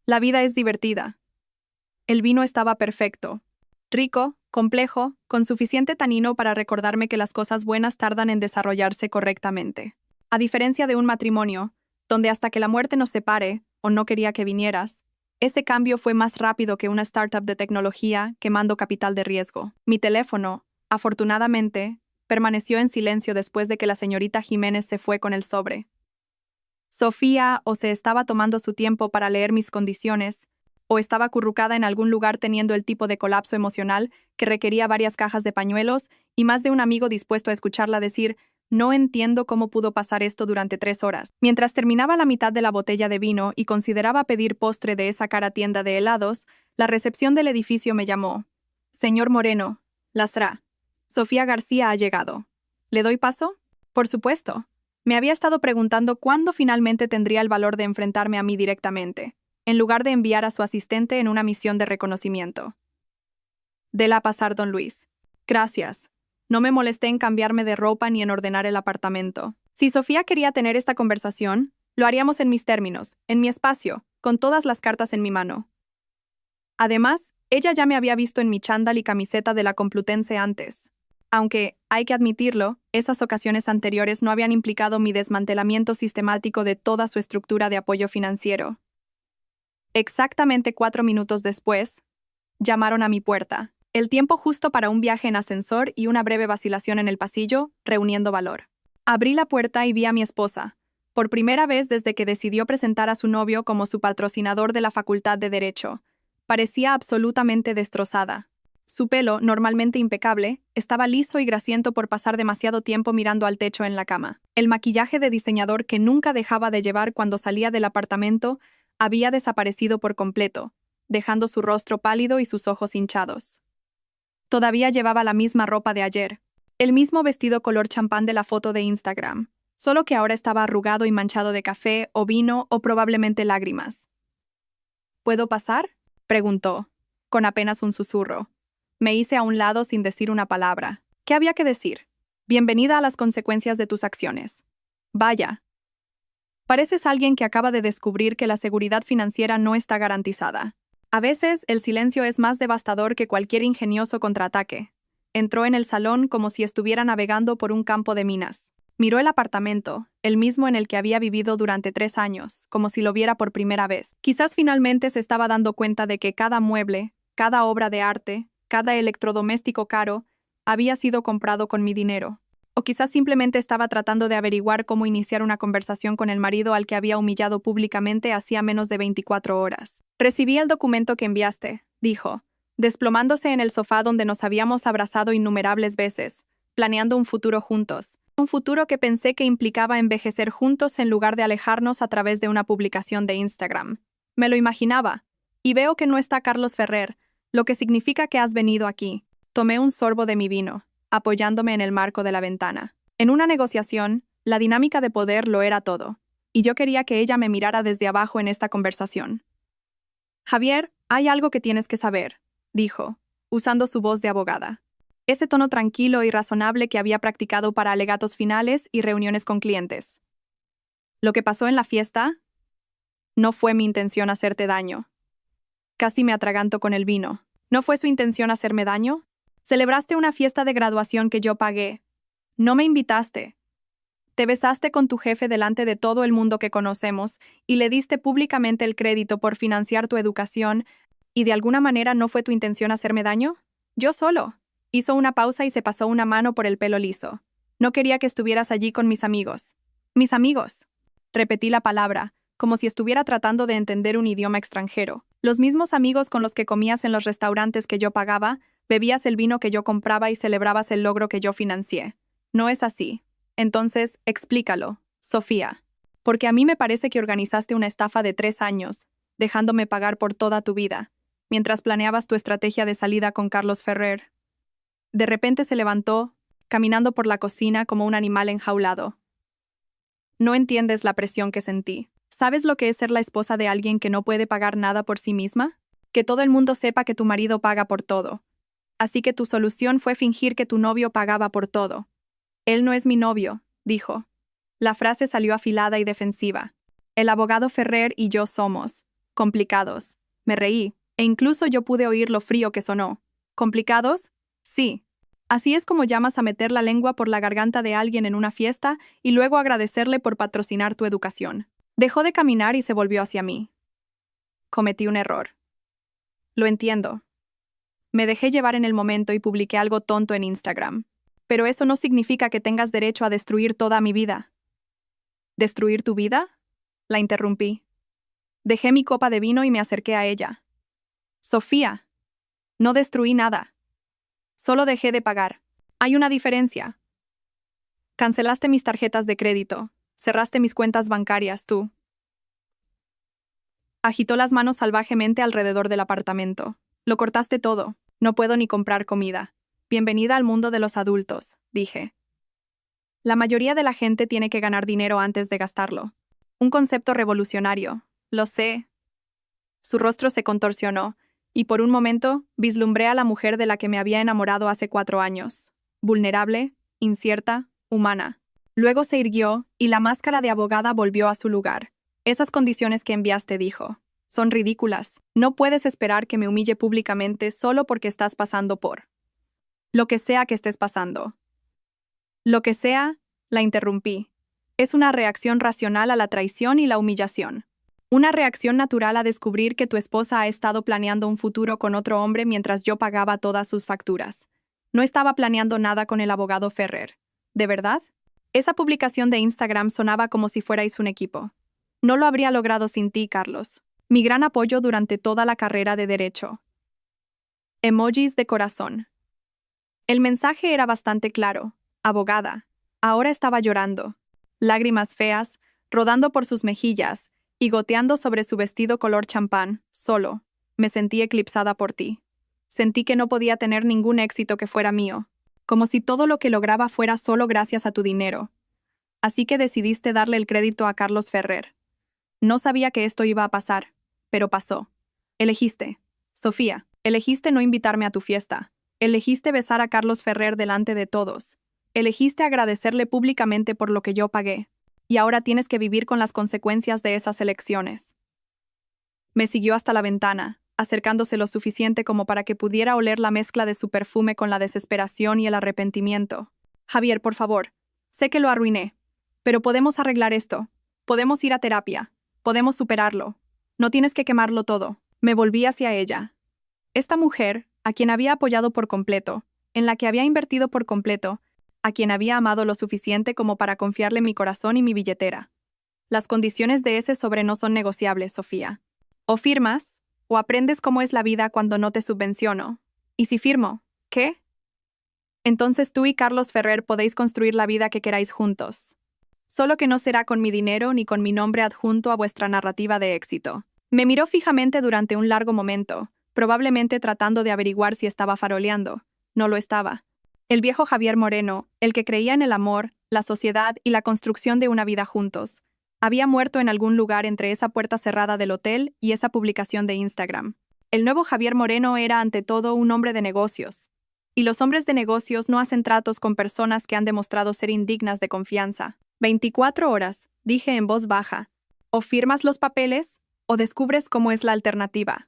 La vida es divertida. El vino estaba perfecto. Rico, complejo, con suficiente tanino para recordarme que las cosas buenas tardan en desarrollarse correctamente. A diferencia de un matrimonio, donde hasta que la muerte nos separe, o no quería que vinieras, ese cambio fue más rápido que una startup de tecnología quemando capital de riesgo. Mi teléfono, afortunadamente, permaneció en silencio después de que la señorita Jiménez se fue con el sobre. Sofía o se estaba tomando su tiempo para leer mis condiciones, o estaba acurrucada en algún lugar teniendo el tipo de colapso emocional que requería varias cajas de pañuelos y más de un amigo dispuesto a escucharla decir: «No entiendo cómo pudo pasar esto durante 3 horas». Mientras terminaba la mitad de la botella de vino y consideraba pedir postre de esa cara tienda de helados, la recepción del edificio me llamó. «Señor Moreno, Lasra. Sofía García ha llegado. ¿Le doy paso?» Por supuesto. Me había estado preguntando cuándo finalmente tendría el valor de enfrentarme a mí directamente, en lugar de enviar a su asistente en una misión de reconocimiento. «Déla pasar, don Luis». «Gracias. No me molesté en cambiarme de ropa ni en ordenar el apartamento. Si Sofía quería tener esta conversación, lo haríamos en mis términos, en mi espacio, con todas las cartas en mi mano. Además, ella ya me había visto en mi chándal y camiseta de la Complutense antes. Aunque, hay que admitirlo, esas ocasiones anteriores no habían implicado mi desmantelamiento sistemático de toda su estructura de apoyo financiero. Exactamente 4 minutos después, llamaron a mi puerta. El tiempo justo para un viaje en ascensor y una breve vacilación en el pasillo, reuniendo valor. Abrí la puerta y vi a mi esposa, por primera vez desde que decidió presentar a su novio como su patrocinador de la Facultad de Derecho. Parecía absolutamente destrozada. Su pelo, normalmente impecable, estaba liso y grasiento por pasar demasiado tiempo mirando al techo en la cama. El maquillaje de diseñador que nunca dejaba de llevar cuando salía del apartamento había desaparecido por completo, dejando su rostro pálido y sus ojos hinchados. Todavía llevaba la misma ropa de ayer, el mismo vestido color champán de la foto de Instagram, solo que ahora estaba arrugado y manchado de café o vino o probablemente lágrimas. «¿Puedo pasar?», preguntó, con apenas un susurro. Me hice a un lado sin decir una palabra. ¿Qué había que decir? «Bienvenida a las consecuencias de tus acciones». Vaya. Pareces alguien que acaba de descubrir que la seguridad financiera no está garantizada. A veces, el silencio es más devastador que cualquier ingenioso contraataque. Entró en el salón como si estuviera navegando por un campo de minas. Miró el apartamento, el mismo en el que había vivido durante 3 años, como si lo viera por primera vez. Quizás finalmente se estaba dando cuenta de que cada mueble, cada obra de arte, cada electrodoméstico caro, había sido comprado con mi dinero. O quizás simplemente estaba tratando de averiguar cómo iniciar una conversación con el marido al que había humillado públicamente hacía menos de 24 horas. Recibí el documento que enviaste, dijo, desplomándose en el sofá donde nos habíamos abrazado innumerables veces, planeando un futuro juntos. Un futuro que pensé que implicaba envejecer juntos en lugar de alejarnos a través de una publicación de Instagram. Me lo imaginaba. Y veo que no está Carlos Ferrer, lo que significa que has venido aquí. Tomé un sorbo de mi vino, apoyándome en el marco de la ventana. En una negociación, la dinámica de poder lo era todo, y yo quería que ella me mirara desde abajo en esta conversación. Javier, hay algo que tienes que saber, dijo, usando su voz de abogada. Ese tono tranquilo y razonable que había practicado para alegatos finales y reuniones con clientes. Lo que pasó en la fiesta no fue mi intención hacerte daño. Casi me atraganto con el vino. ¿No fue su intención hacerme daño? Celebraste una fiesta de graduación que yo pagué. No me invitaste. Te besaste con tu jefe delante de todo el mundo que conocemos y le diste públicamente el crédito por financiar tu educación, ¿y de alguna manera no fue tu intención hacerme daño? Yo solo. Hizo una pausa y se pasó una mano por el pelo liso. No quería que estuvieras allí con mis amigos. Mis amigos. Repetí la palabra, como si estuviera tratando de entender un idioma extranjero. Los mismos amigos con los que comías en los restaurantes que yo pagaba, bebías el vino que yo compraba y celebrabas el logro que yo financié. No es así. Entonces, explícalo, Sofía. Porque a mí me parece que organizaste una estafa de 3 años, dejándome pagar por toda tu vida, mientras planeabas tu estrategia de salida con Carlos Ferrer. De repente se levantó, caminando por la cocina como un animal enjaulado. No entiendes la presión que sentí. ¿Sabes lo que es ser la esposa de alguien que no puede pagar nada por sí misma? Que todo el mundo sepa que tu marido paga por todo. Así que tu solución fue fingir que tu novio pagaba por todo. Él no es mi novio, dijo. La frase salió afilada y defensiva. El abogado Ferrer y yo somos complicados. Me reí, e incluso yo pude oír lo frío que sonó. ¿Complicados? Sí. Así es como llamas a meter la lengua por la garganta de alguien en una fiesta y luego agradecerle por patrocinar tu educación. Dejó de caminar y se volvió hacia mí. Cometí un error. Lo entiendo. Me dejé llevar en el momento y publiqué algo tonto en Instagram. Pero eso no significa que tengas derecho a destruir toda mi vida. ¿Destruir tu vida? La interrumpí. Dejé mi copa de vino y me acerqué a ella. Sofía, no destruí nada. Solo dejé de pagar. Hay una diferencia. Cancelaste mis tarjetas de crédito. Cerraste mis cuentas bancarias, tú. Agitó las manos salvajemente alrededor del apartamento. Lo cortaste todo. No puedo ni comprar comida. Bienvenida al mundo de los adultos, dije. La mayoría de la gente tiene que ganar dinero antes de gastarlo. Un concepto revolucionario. Lo sé. Su rostro se contorsionó, y por un momento vislumbré a la mujer de la que me había enamorado hace 4 años. Vulnerable, incierta, humana. Luego se irguió, y la máscara de abogada volvió a su lugar. Esas condiciones que enviaste, dijo, son ridículas. No puedes esperar que me humille públicamente solo porque estás pasando por lo que sea que estés pasando. Lo que sea, la interrumpí. Es una reacción racional a la traición y la humillación. Una reacción natural a descubrir que tu esposa ha estado planeando un futuro con otro hombre mientras yo pagaba todas sus facturas. No estaba planeando nada con el abogado Ferrer. ¿De verdad? Esa publicación de Instagram sonaba como si fuerais un equipo. No lo habría logrado sin ti, Carlos. Mi gran apoyo durante toda la carrera de derecho. Emojis de corazón. El mensaje era bastante claro. Abogada. Ahora estaba llorando. Lágrimas feas, rodando por sus mejillas, y goteando sobre su vestido color champán, solo. Me sentí eclipsada por ti. Sentí que no podía tener ningún éxito que fuera mío, como si todo lo que lograba fuera solo gracias a tu dinero. Así que decidiste darle el crédito a Carlos Ferrer. No sabía que esto iba a pasar, pero pasó. Elegiste. Sofía, elegiste no invitarme a tu fiesta. Elegiste besar a Carlos Ferrer delante de todos. Elegiste agradecerle públicamente por lo que yo pagué. Y ahora tienes que vivir con las consecuencias de esas elecciones. Me siguió hasta la ventana, acercándose lo suficiente como para que pudiera oler la mezcla de su perfume con la desesperación y el arrepentimiento. Javier, por favor. Sé que lo arruiné. Pero podemos arreglar esto. Podemos ir a terapia. Podemos superarlo. No tienes que quemarlo todo. Me volví hacia ella. Esta mujer, a quien había apoyado por completo, en la que había invertido por completo, a quien había amado lo suficiente como para confiarle mi corazón y mi billetera. Las condiciones de ese sobre no son negociables, Sofía. O firmas, o aprendes cómo es la vida cuando no te subvenciono. ¿Y si firmo? ¿Qué? Entonces tú y Carlos Ferrer podéis construir la vida que queráis juntos. Solo que no será con mi dinero ni con mi nombre adjunto a vuestra narrativa de éxito. Me miró fijamente durante un largo momento, probablemente tratando de averiguar si estaba faroleando. No lo estaba. El viejo Javier Moreno, el que creía en el amor, la sociedad y la construcción de una vida juntos, había muerto en algún lugar entre esa puerta cerrada del hotel y esa publicación de Instagram. El nuevo Javier Moreno era ante todo un hombre de negocios. Y los hombres de negocios no hacen tratos con personas que han demostrado ser indignas de confianza. 24 horas, dije en voz baja. O firmas los papeles, o descubres cómo es la alternativa.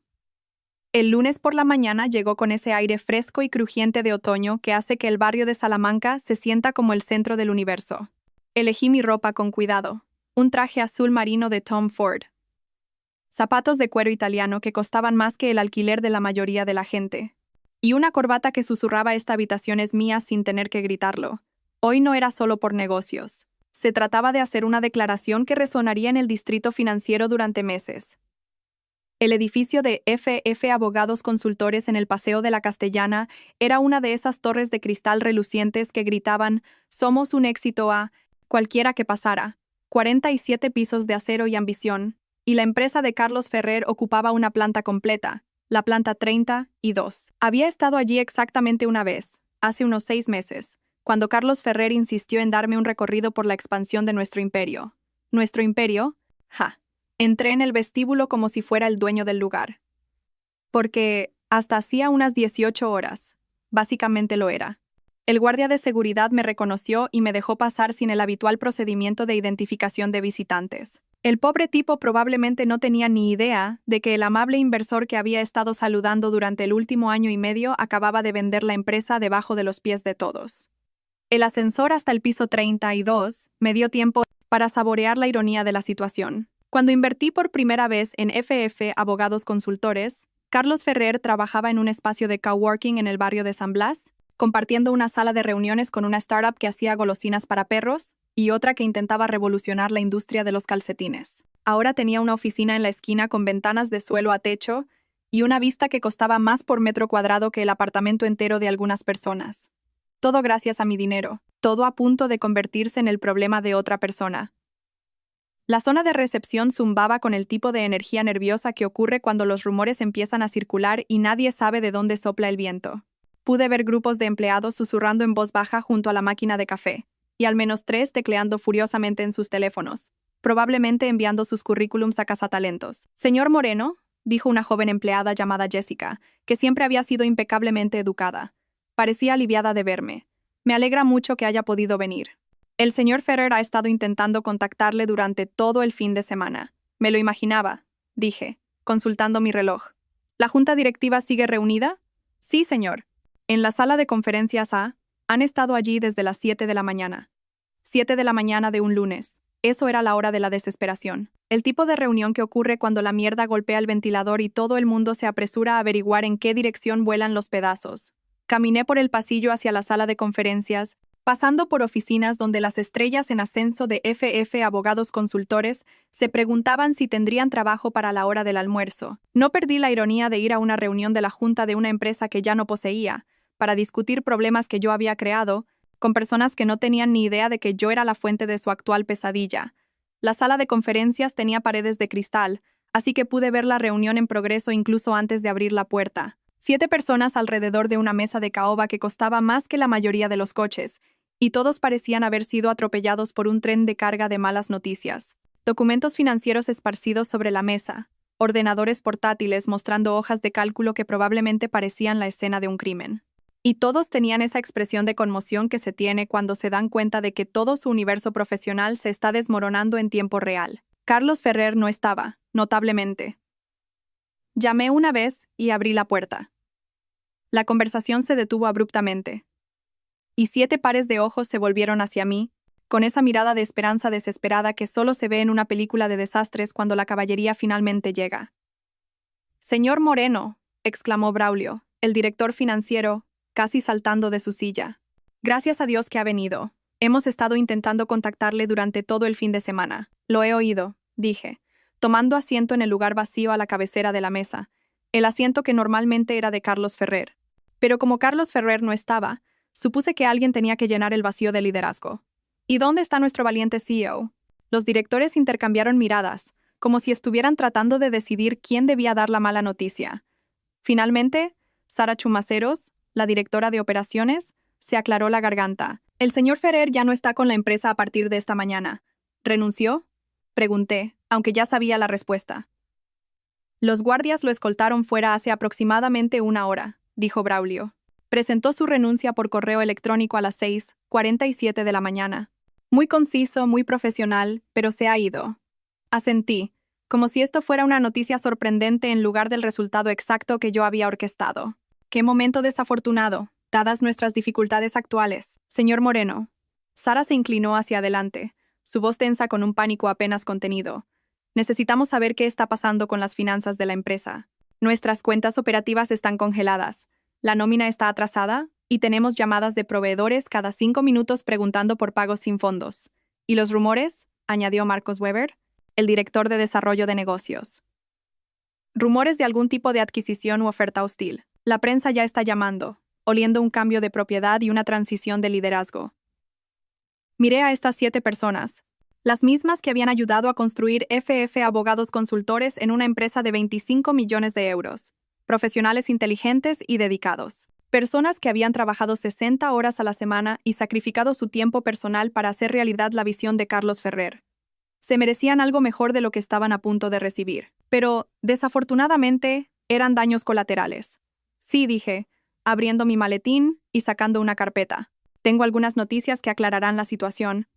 El lunes por la mañana llegó con ese aire fresco y crujiente de otoño que hace que el barrio de Salamanca se sienta como el centro del universo. Elegí mi ropa con cuidado. Un traje azul marino de Tom Ford. Zapatos de cuero italiano que costaban más que el alquiler de la mayoría de la gente. Y una corbata que susurraba esta habitación es mía sin tener que gritarlo. Hoy no era solo por negocios. Se trataba de hacer una declaración que resonaría en el distrito financiero durante meses. El edificio de FF Abogados Consultores en el Paseo de la Castellana era una de esas torres de cristal relucientes que gritaban «Somos un éxito a cualquiera que pasara». 47 pisos de acero y ambición, y la empresa de Carlos Ferrer ocupaba una planta completa, la planta 32. Había estado allí exactamente una vez, hace unos 6 meses, cuando Carlos Ferrer insistió en darme un recorrido por la expansión de nuestro imperio. ¿Nuestro imperio? ¡Ja! Entré en el vestíbulo como si fuera el dueño del lugar. Porque, hasta hacía unas 18 horas, básicamente lo era. El guardia de seguridad me reconoció y me dejó pasar sin el habitual procedimiento de identificación de visitantes. El pobre tipo probablemente no tenía ni idea de que el amable inversor que había estado saludando durante el último año y medio acababa de vender la empresa debajo de los pies de todos. El ascensor hasta el piso 32 me dio tiempo para saborear la ironía de la situación. Cuando invertí por primera vez en FF Abogados Consultores, Carlos Ferrer trabajaba en un espacio de coworking en el barrio de San Blas, compartiendo una sala de reuniones con una startup que hacía golosinas para perros y otra que intentaba revolucionar la industria de los calcetines. Ahora tenía una oficina en la esquina con ventanas de suelo a techo y una vista que costaba más por metro cuadrado que el apartamento entero de algunas personas. Todo gracias a mi dinero, todo a punto de convertirse en el problema de otra persona. La zona de recepción zumbaba con el tipo de energía nerviosa que ocurre cuando los rumores empiezan a circular y nadie sabe de dónde sopla el viento. Pude ver grupos de empleados susurrando en voz baja junto a la máquina de café, y al menos 3 tecleando furiosamente en sus teléfonos, probablemente enviando sus currículums a cazatalentos. «Señor Moreno», dijo una joven empleada llamada Jessica, que siempre había sido impecablemente educada. Parecía aliviada de verme. «Me alegra mucho que haya podido venir. El señor Ferrer ha estado intentando contactarle durante todo el fin de semana. Me lo imaginaba», dije, consultando mi reloj. «¿La junta directiva sigue reunida?» «Sí, señor. En la sala de conferencias A, han estado allí desde las 7 de la mañana. 7 de la mañana de un lunes. Eso era la hora de la desesperación. El tipo de reunión que ocurre cuando la mierda golpea el ventilador y todo el mundo se apresura a averiguar en qué dirección vuelan los pedazos. Caminé por el pasillo hacia la sala de conferencias, pasando por oficinas donde las estrellas en ascenso de FF Abogados Consultores se preguntaban si tendrían trabajo para la hora del almuerzo. No perdí la ironía de ir a una reunión de la junta de una empresa que ya no poseía, para discutir problemas que yo había creado, con personas que no tenían ni idea de que yo era la fuente de su actual pesadilla. La sala de conferencias tenía paredes de cristal, así que pude ver la reunión en progreso incluso antes de abrir la puerta. 7 personas alrededor de una mesa de caoba que costaba más que la mayoría de los coches, y todos parecían haber sido atropellados por un tren de carga de malas noticias. Documentos financieros esparcidos sobre la mesa, ordenadores portátiles mostrando hojas de cálculo que probablemente parecían la escena de un crimen. Y todos tenían esa expresión de conmoción que se tiene cuando se dan cuenta de que todo su universo profesional se está desmoronando en tiempo real. Carlos Ferrer no estaba, notablemente. Llamé una vez y abrí la puerta. La conversación se detuvo abruptamente. Y 7 pares de ojos se volvieron hacia mí, con esa mirada de esperanza desesperada que solo se ve en una película de desastres cuando la caballería finalmente llega. «Señor Moreno», exclamó Braulio, el director financiero, casi saltando de su silla. Gracias a Dios que ha venido. Hemos estado intentando contactarle durante todo el fin de semana. Lo he oído, dije, tomando asiento en el lugar vacío a la cabecera de la mesa, el asiento que normalmente era de Carlos Ferrer. Pero como Carlos Ferrer no estaba, supuse que alguien tenía que llenar el vacío de liderazgo. ¿Y dónde está nuestro valiente CEO? Los directores intercambiaron miradas, como si estuvieran tratando de decidir quién debía dar la mala noticia. Finalmente, Sara Chumaceros, la directora de operaciones, se aclaró la garganta. El señor Ferrer ya no está con la empresa a partir de esta mañana. ¿Renunció? Pregunté, aunque ya sabía la respuesta. Los guardias lo escoltaron fuera hace aproximadamente una hora, dijo Braulio. Presentó su renuncia por correo electrónico a las 6:47 de la mañana. Muy conciso, muy profesional, pero se ha ido. Asentí, como si esto fuera una noticia sorprendente en lugar del resultado exacto que yo había orquestado. ¡Qué momento desafortunado, dadas nuestras dificultades actuales! Señor Moreno. Sara se inclinó hacia adelante, su voz tensa con un pánico apenas contenido. Necesitamos saber qué está pasando con las finanzas de la empresa. Nuestras cuentas operativas están congeladas, la nómina está atrasada y tenemos llamadas de proveedores cada 5 minutos preguntando por pagos sin fondos. ¿Y los rumores?, añadió Marcos Weber, el director de desarrollo de negocios. Rumores de algún tipo de adquisición u oferta hostil. La prensa ya está llamando, oliendo un cambio de propiedad y una transición de liderazgo. Miré a estas 7 personas, las mismas que habían ayudado a construir FF Abogados Consultores en una empresa de 25 millones de euros. Profesionales inteligentes y dedicados. Personas que habían trabajado 60 horas a la semana y sacrificado su tiempo personal para hacer realidad la visión de Carlos Ferrer. Se merecían algo mejor de lo que estaban a punto de recibir. Pero, desafortunadamente, eran daños colaterales. Sí, dije, abriendo mi maletín y sacando una carpeta. Tengo algunas noticias que aclararán la situación.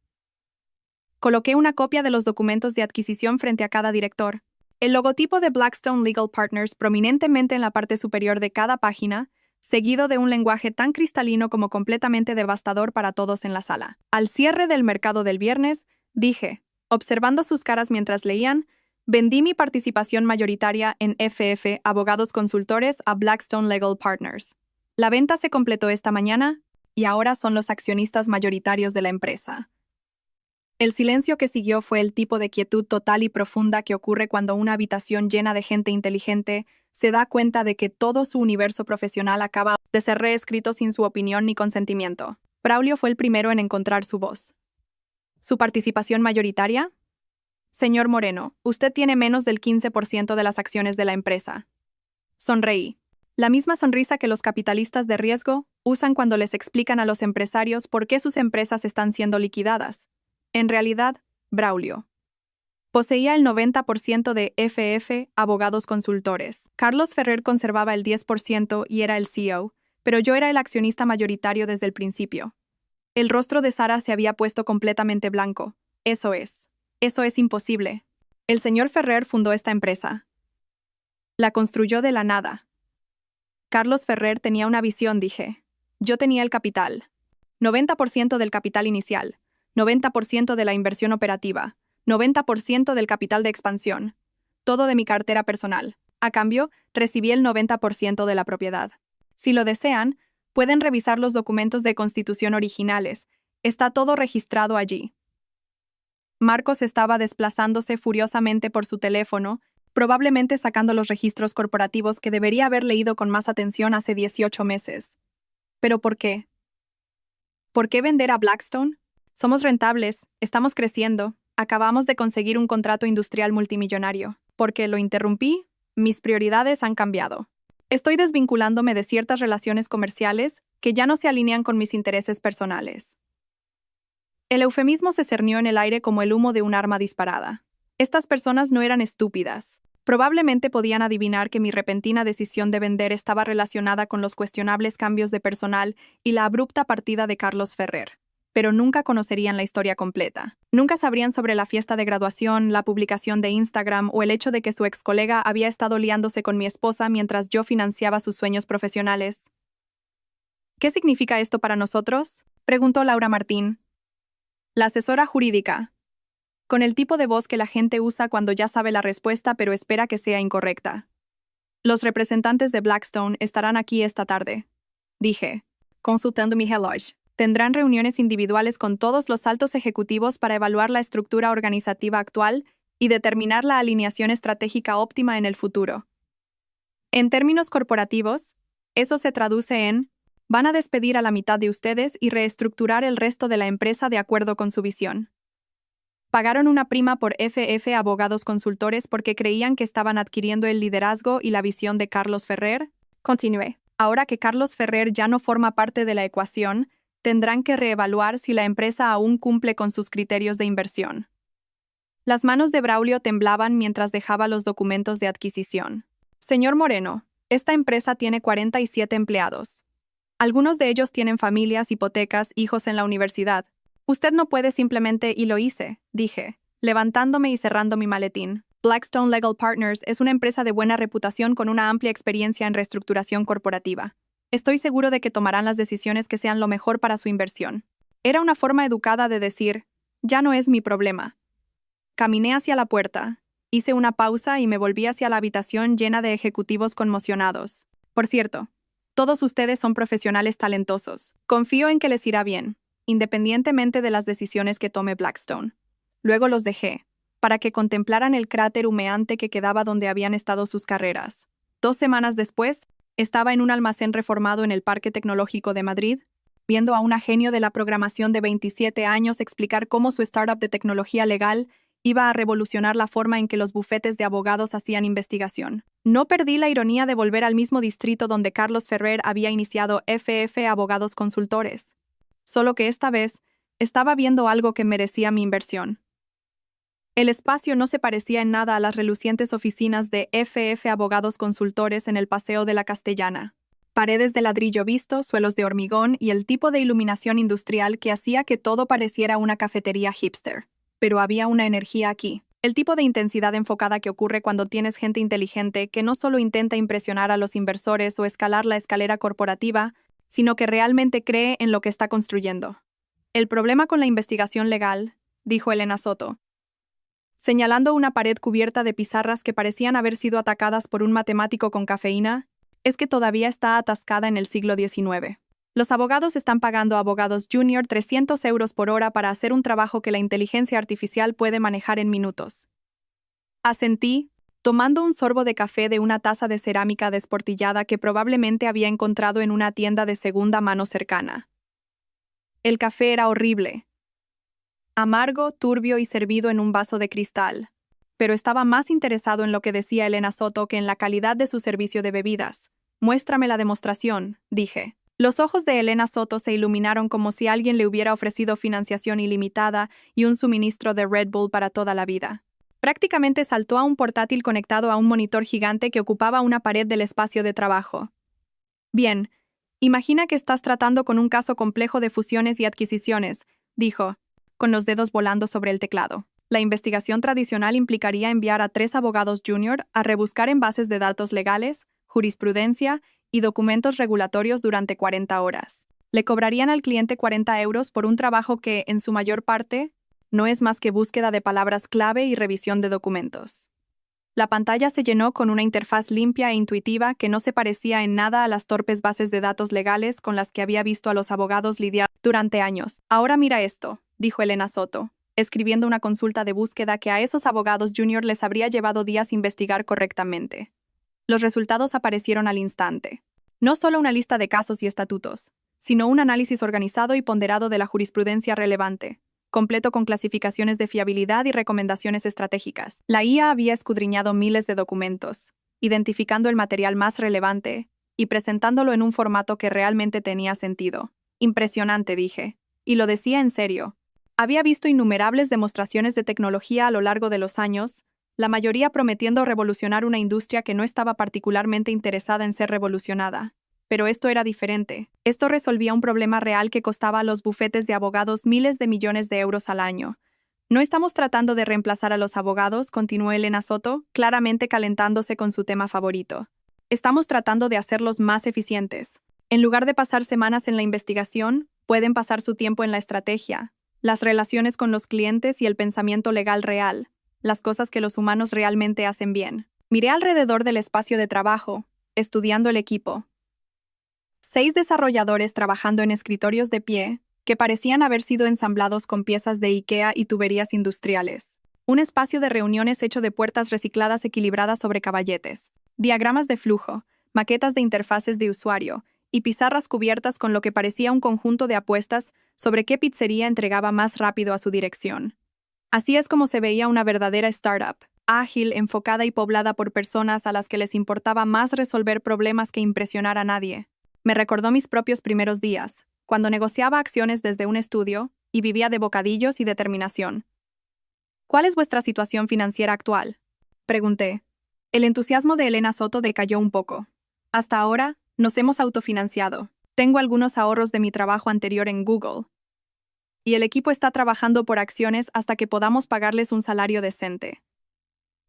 Coloqué una copia de los documentos de adquisición frente a cada director. El logotipo de Blackstone Legal Partners prominentemente en la parte superior de cada página, seguido de un lenguaje tan cristalino como completamente devastador para todos en la sala. Al cierre del mercado del viernes, dije, observando sus caras mientras leían, vendí mi participación mayoritaria en FF Abogados Consultores a Blackstone Legal Partners. La venta se completó esta mañana y ahora son los accionistas mayoritarios de la empresa. El silencio que siguió fue el tipo de quietud total y profunda que ocurre cuando una habitación llena de gente inteligente se da cuenta de que todo su universo profesional acaba de ser reescrito sin su opinión ni consentimiento. Braulio fue el primero en encontrar su voz. ¿Su participación mayoritaria? Señor Moreno, usted tiene menos del 15% de las acciones de la empresa. Sonreí. La misma sonrisa que los capitalistas de riesgo usan cuando les explican a los empresarios por qué sus empresas están siendo liquidadas. En realidad, Braulio poseía el 90% de FF Abogados Consultores. Carlos Ferrer conservaba el 10% y era el CEO, pero yo era el accionista mayoritario desde el principio. El rostro de Sara se había puesto completamente blanco. Eso es imposible. El señor Ferrer fundó esta empresa. La construyó de la nada. Carlos Ferrer tenía una visión, dije. Yo tenía el capital. 90% del capital inicial. 90% de la inversión operativa, 90% del capital de expansión, todo de mi cartera personal. A cambio, recibí el 90% de la propiedad. Si lo desean, pueden revisar los documentos de constitución originales. Está todo registrado allí. Marcos estaba desplazándose furiosamente por su teléfono, probablemente sacando los registros corporativos que debería haber leído con más atención hace 18 meses. ¿Pero por qué? ¿Por qué vender a Blackstone? Somos rentables, estamos creciendo, acabamos de conseguir un contrato industrial multimillonario. Porque lo interrumpí, mis prioridades han cambiado. Estoy desvinculándome de ciertas relaciones comerciales que ya no se alinean con mis intereses personales. El eufemismo se cernió en el aire como el humo de un arma disparada. Estas personas no eran estúpidas. Probablemente podían adivinar que mi repentina decisión de vender estaba relacionada con los cuestionables cambios de personal y la abrupta partida de Carlos Ferrer. Pero nunca conocerían la historia completa. Nunca sabrían sobre la fiesta de graduación, la publicación de Instagram o el hecho de que su ex colega había estado liándose con mi esposa mientras yo financiaba sus sueños profesionales. ¿Qué significa esto para nosotros?, preguntó Laura Martín, la asesora jurídica, con el tipo de voz que la gente usa cuando ya sabe la respuesta pero espera que sea incorrecta. Los representantes de Blackstone estarán aquí esta tarde, dije, consultando mi reloj. Tendrán reuniones individuales con todos los altos ejecutivos para evaluar la estructura organizativa actual y determinar la alineación estratégica óptima en el futuro. En términos corporativos, eso se traduce en: van a despedir a la mitad de ustedes y reestructurar el resto de la empresa de acuerdo con su visión. Pagaron una prima por FF Abogados Consultores porque creían que estaban adquiriendo el liderazgo y la visión de Carlos Ferrer. Continué. Ahora que Carlos Ferrer ya no forma parte de la ecuación, tendrán que reevaluar si la empresa aún cumple con sus criterios de inversión. Las manos de Braulio temblaban mientras dejaba los documentos de adquisición. Señor Moreno, esta empresa tiene 47 empleados. Algunos de ellos tienen familias, hipotecas, hijos en la universidad. Usted no puede simplemente, y lo hice, dije, levantándome y cerrando mi maletín. Blackstone Legal Partners es una empresa de buena reputación con una amplia experiencia en reestructuración corporativa. Estoy seguro de que tomarán las decisiones que sean lo mejor para su inversión. Era una forma educada de decir, ya no es mi problema. Caminé hacia la puerta, hice una pausa y me volví hacia la habitación llena de ejecutivos conmocionados. Por cierto, todos ustedes son profesionales talentosos. Confío en que les irá bien, independientemente de las decisiones que tome Blackstone. Luego los dejé, para que contemplaran el cráter humeante que quedaba donde habían estado sus carreras. 2 semanas después, estaba en un almacén reformado en el Parque Tecnológico de Madrid, viendo a una genio de la programación de 27 años explicar cómo su startup de tecnología legal iba a revolucionar la forma en que los bufetes de abogados hacían investigación. No perdí la ironía de volver al mismo distrito donde Carlos Ferrer había iniciado FF Abogados Consultores. Solo que esta vez, estaba viendo algo que merecía mi inversión. El espacio no se parecía en nada a las relucientes oficinas de FF Abogados Consultores en el Paseo de la Castellana. Paredes de ladrillo visto, suelos de hormigón y el tipo de iluminación industrial que hacía que todo pareciera una cafetería hipster. Pero había una energía aquí. El tipo de intensidad enfocada que ocurre cuando tienes gente inteligente que no solo intenta impresionar a los inversores o escalar la escalera corporativa, sino que realmente cree en lo que está construyendo. El problema con la investigación legal, dijo Elena Soto, señalando una pared cubierta de pizarras que parecían haber sido atacadas por un matemático con cafeína, es que todavía está atascada en el siglo XIX. Los abogados están pagando a abogados junior 300 euros por hora para hacer un trabajo que la inteligencia artificial puede manejar en minutos. Asentí, tomando un sorbo de café de una taza de cerámica desportillada que probablemente había encontrado en una tienda de segunda mano cercana. El café era horrible. Amargo, turbio y servido en un vaso de cristal, pero estaba más interesado en lo que decía Elena Soto que en la calidad de su servicio de bebidas. Muéstrame la demostración, dije. Los ojos de Elena Soto se iluminaron como si alguien le hubiera ofrecido financiación ilimitada y un suministro de Red Bull para toda la vida. Prácticamente saltó a un portátil conectado a un monitor gigante que ocupaba una pared del espacio de trabajo. Bien, imagina que estás tratando con un caso complejo de fusiones y adquisiciones, dijo, con los dedos volando sobre el teclado. La investigación tradicional implicaría enviar a 3 abogados junior a rebuscar en bases de datos legales, jurisprudencia y documentos regulatorios durante 40 horas. Le cobrarían al cliente 40 euros por un trabajo que, en su mayor parte, no es más que búsqueda de palabras clave y revisión de documentos. La pantalla se llenó con una interfaz limpia e intuitiva que no se parecía en nada a las torpes bases de datos legales con las que había visto a los abogados lidiar durante años. Ahora mira esto, dijo Elena Soto, escribiendo una consulta de búsqueda que a esos abogados junior les habría llevado días investigar correctamente. Los resultados aparecieron al instante. No solo una lista de casos y estatutos, sino un análisis organizado y ponderado de la jurisprudencia relevante, completo con clasificaciones de fiabilidad y recomendaciones estratégicas. La IA había escudriñado miles de documentos, identificando el material más relevante y presentándolo en un formato que realmente tenía sentido. Impresionante, dije. Y lo decía en serio. Había visto innumerables demostraciones de tecnología a lo largo de los años, la mayoría prometiendo revolucionar una industria que no estaba particularmente interesada en ser revolucionada. Pero esto era diferente. Esto resolvía un problema real que costaba a los bufetes de abogados miles de millones de euros al año. No estamos tratando de reemplazar a los abogados, continuó Elena Soto, claramente calentándose con su tema favorito. Estamos tratando de hacerlos más eficientes. En lugar de pasar semanas en la investigación, pueden pasar su tiempo en la estrategia, las relaciones con los clientes y el pensamiento legal real, las cosas que los humanos realmente hacen bien. Miré alrededor del espacio de trabajo, estudiando el equipo. 6 desarrolladores trabajando en escritorios de pie, que parecían haber sido ensamblados con piezas de IKEA y tuberías industriales. Un espacio de reuniones hecho de puertas recicladas equilibradas sobre caballetes, diagramas de flujo, maquetas de interfaces de usuario y pizarras cubiertas con lo que parecía un conjunto de apuestas sobre qué pizzería entregaba más rápido a su dirección. Así es como se veía una verdadera startup, ágil, enfocada y poblada por personas a las que les importaba más resolver problemas que impresionar a nadie. Me recordó mis propios primeros días, cuando negociaba acciones desde un estudio y vivía de bocadillos y determinación. ¿Cuál es vuestra situación financiera actual?, pregunté. El entusiasmo de Elena Soto decayó un poco. Hasta ahora, nos hemos autofinanciado. Tengo algunos ahorros de mi trabajo anterior en Google. Y el equipo está trabajando por acciones hasta que podamos pagarles un salario decente.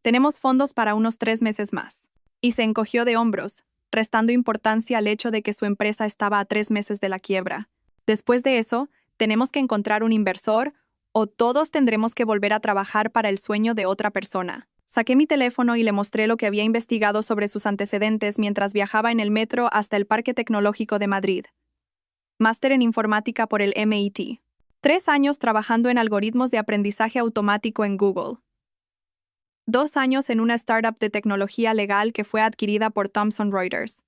Tenemos fondos para unos 3 meses más. Y se encogió de hombros, restando importancia al hecho de que su empresa estaba a 3 meses de la quiebra. Después de eso, tenemos que encontrar un inversor o todos tendremos que volver a trabajar para el sueño de otra persona. Saqué mi teléfono y le mostré lo que había investigado sobre sus antecedentes mientras viajaba en el metro hasta el Parque Tecnológico de Madrid. Máster en Informática por el MIT. 3 años trabajando en algoritmos de aprendizaje automático en Google. 2 años en una startup de tecnología legal que fue adquirida por Thomson Reuters.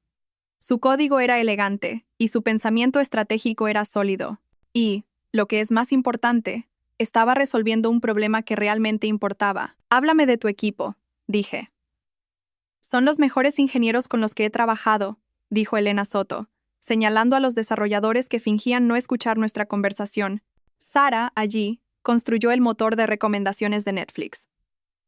Su código era elegante y su pensamiento estratégico era sólido. Y, lo que es más importante, estaba resolviendo un problema que realmente importaba. Háblame de tu equipo, dije. Son los mejores ingenieros con los que he trabajado, dijo Elena Soto, señalando a los desarrolladores que fingían no escuchar nuestra conversación. Sara, allí, construyó el motor de recomendaciones de Netflix.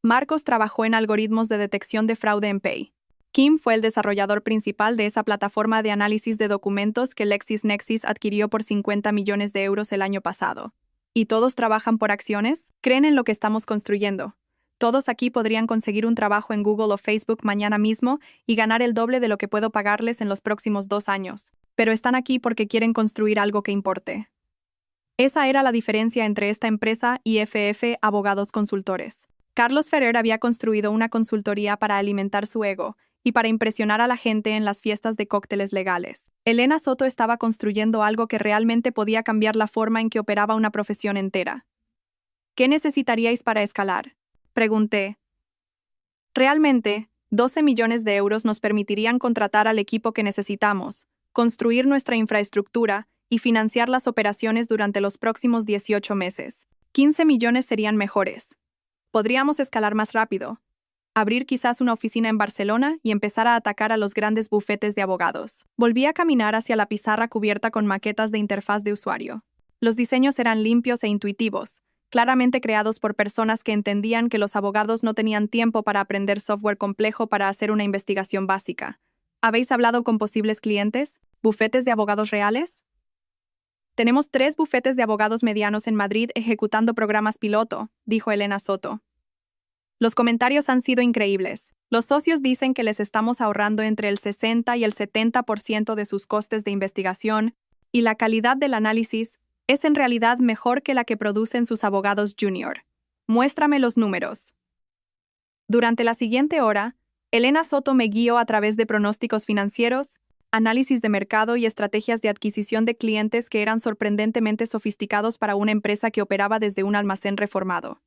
Marcos trabajó en algoritmos de detección de fraude en Pay. Kim fue el desarrollador principal de esa plataforma de análisis de documentos que LexisNexis adquirió por 50 millones de euros el año pasado. ¿Y todos trabajan por acciones? ¿Creen en lo que estamos construyendo? Todos aquí podrían conseguir un trabajo en Google o Facebook mañana mismo y ganar el doble de lo que puedo pagarles en los próximos 2 años. Pero están aquí porque quieren construir algo que importe. Esa era la diferencia entre esta empresa y FF Abogados Consultores. Carlos Ferrer había construido una consultoría para alimentar su ego y para impresionar a la gente en las fiestas de cócteles legales. Elena Soto estaba construyendo algo que realmente podía cambiar la forma en que operaba una profesión entera. ¿Qué necesitaríais para escalar?, pregunté. Realmente, 12 millones de euros nos permitirían contratar al equipo que necesitamos, construir nuestra infraestructura y financiar las operaciones durante los próximos 18 meses. 15 millones serían mejores. Podríamos escalar más rápido, abrir quizás una oficina en Barcelona y empezar a atacar a los grandes bufetes de abogados. Volví a caminar hacia la pizarra cubierta con maquetas de interfaz de usuario. Los diseños eran limpios e intuitivos, claramente creados por personas que entendían que los abogados no tenían tiempo para aprender software complejo para hacer una investigación básica. ¿Habéis hablado con posibles clientes? ¿Bufetes de abogados reales? Tenemos 3 bufetes de abogados medianos en Madrid ejecutando programas piloto, dijo Elena Soto. Los comentarios han sido increíbles. Los socios dicen que les estamos ahorrando entre el 60 y el 70% de sus costes de investigación, y la calidad del análisis es en realidad mejor que la que producen sus abogados junior. Muéstrame los números. Durante la siguiente hora, Elena Soto me guió a través de pronósticos financieros, análisis de mercado y estrategias de adquisición de clientes que eran sorprendentemente sofisticados para una empresa que operaba desde un almacén reformado.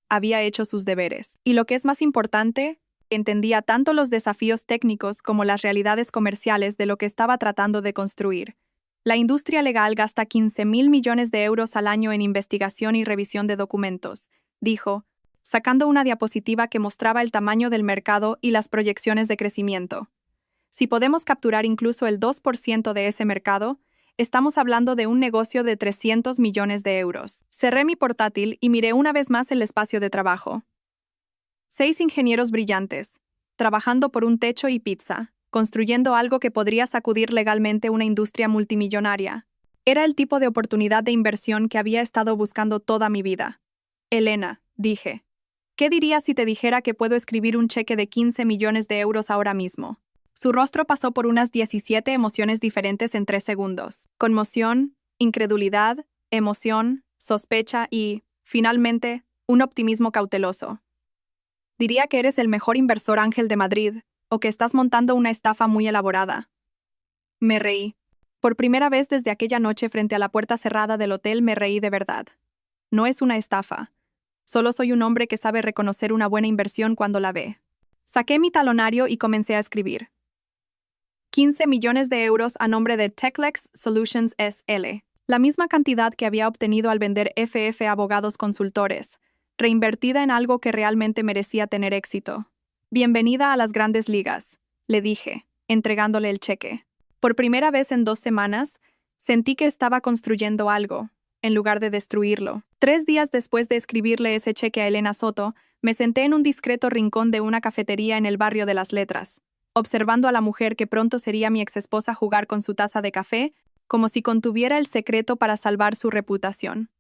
Había hecho sus deberes. Y lo que es más importante, entendía tanto los desafíos técnicos como las realidades comerciales de lo que estaba tratando de construir. La industria legal gasta 15.000 millones de euros al año en investigación y revisión de documentos, dijo, sacando una diapositiva que mostraba el tamaño del mercado y las proyecciones de crecimiento. Si podemos capturar incluso el 2% de ese mercado, estamos hablando de un negocio de 300 millones de euros. Cerré mi portátil y miré una vez más el espacio de trabajo. 6 ingenieros brillantes, trabajando por un techo y pizza, construyendo algo que podría sacudir legalmente una industria multimillonaria. Era el tipo de oportunidad de inversión que había estado buscando toda mi vida. Elena, dije, ¿qué dirías si te dijera que puedo escribir un cheque de 15 millones de euros ahora mismo? Su rostro pasó por unas 17 emociones diferentes en 3 segundos. Conmoción, incredulidad, emoción, sospecha y, finalmente, un optimismo cauteloso. Diría que eres el mejor inversor ángel de Madrid, o que estás montando una estafa muy elaborada. Me reí. Por primera vez desde aquella noche frente a la puerta cerrada del hotel me reí de verdad. No es una estafa. Solo soy un hombre que sabe reconocer una buena inversión cuando la ve. Saqué mi talonario y comencé a escribir. 15 millones de euros a nombre de Techlex Solutions S.L. La misma cantidad que había obtenido al vender FF Abogados Consultores, reinvertida en algo que realmente merecía tener éxito. Bienvenida a las grandes ligas, le dije, entregándole el cheque. Por primera vez en 2 semanas, sentí que estaba construyendo algo, en lugar de destruirlo. 3 días después de escribirle ese cheque a Elena Soto, me senté en un discreto rincón de una cafetería en el barrio de Las Letras, observando a la mujer que pronto sería mi exesposa jugar con su taza de café, como si contuviera el secreto para salvar su reputación.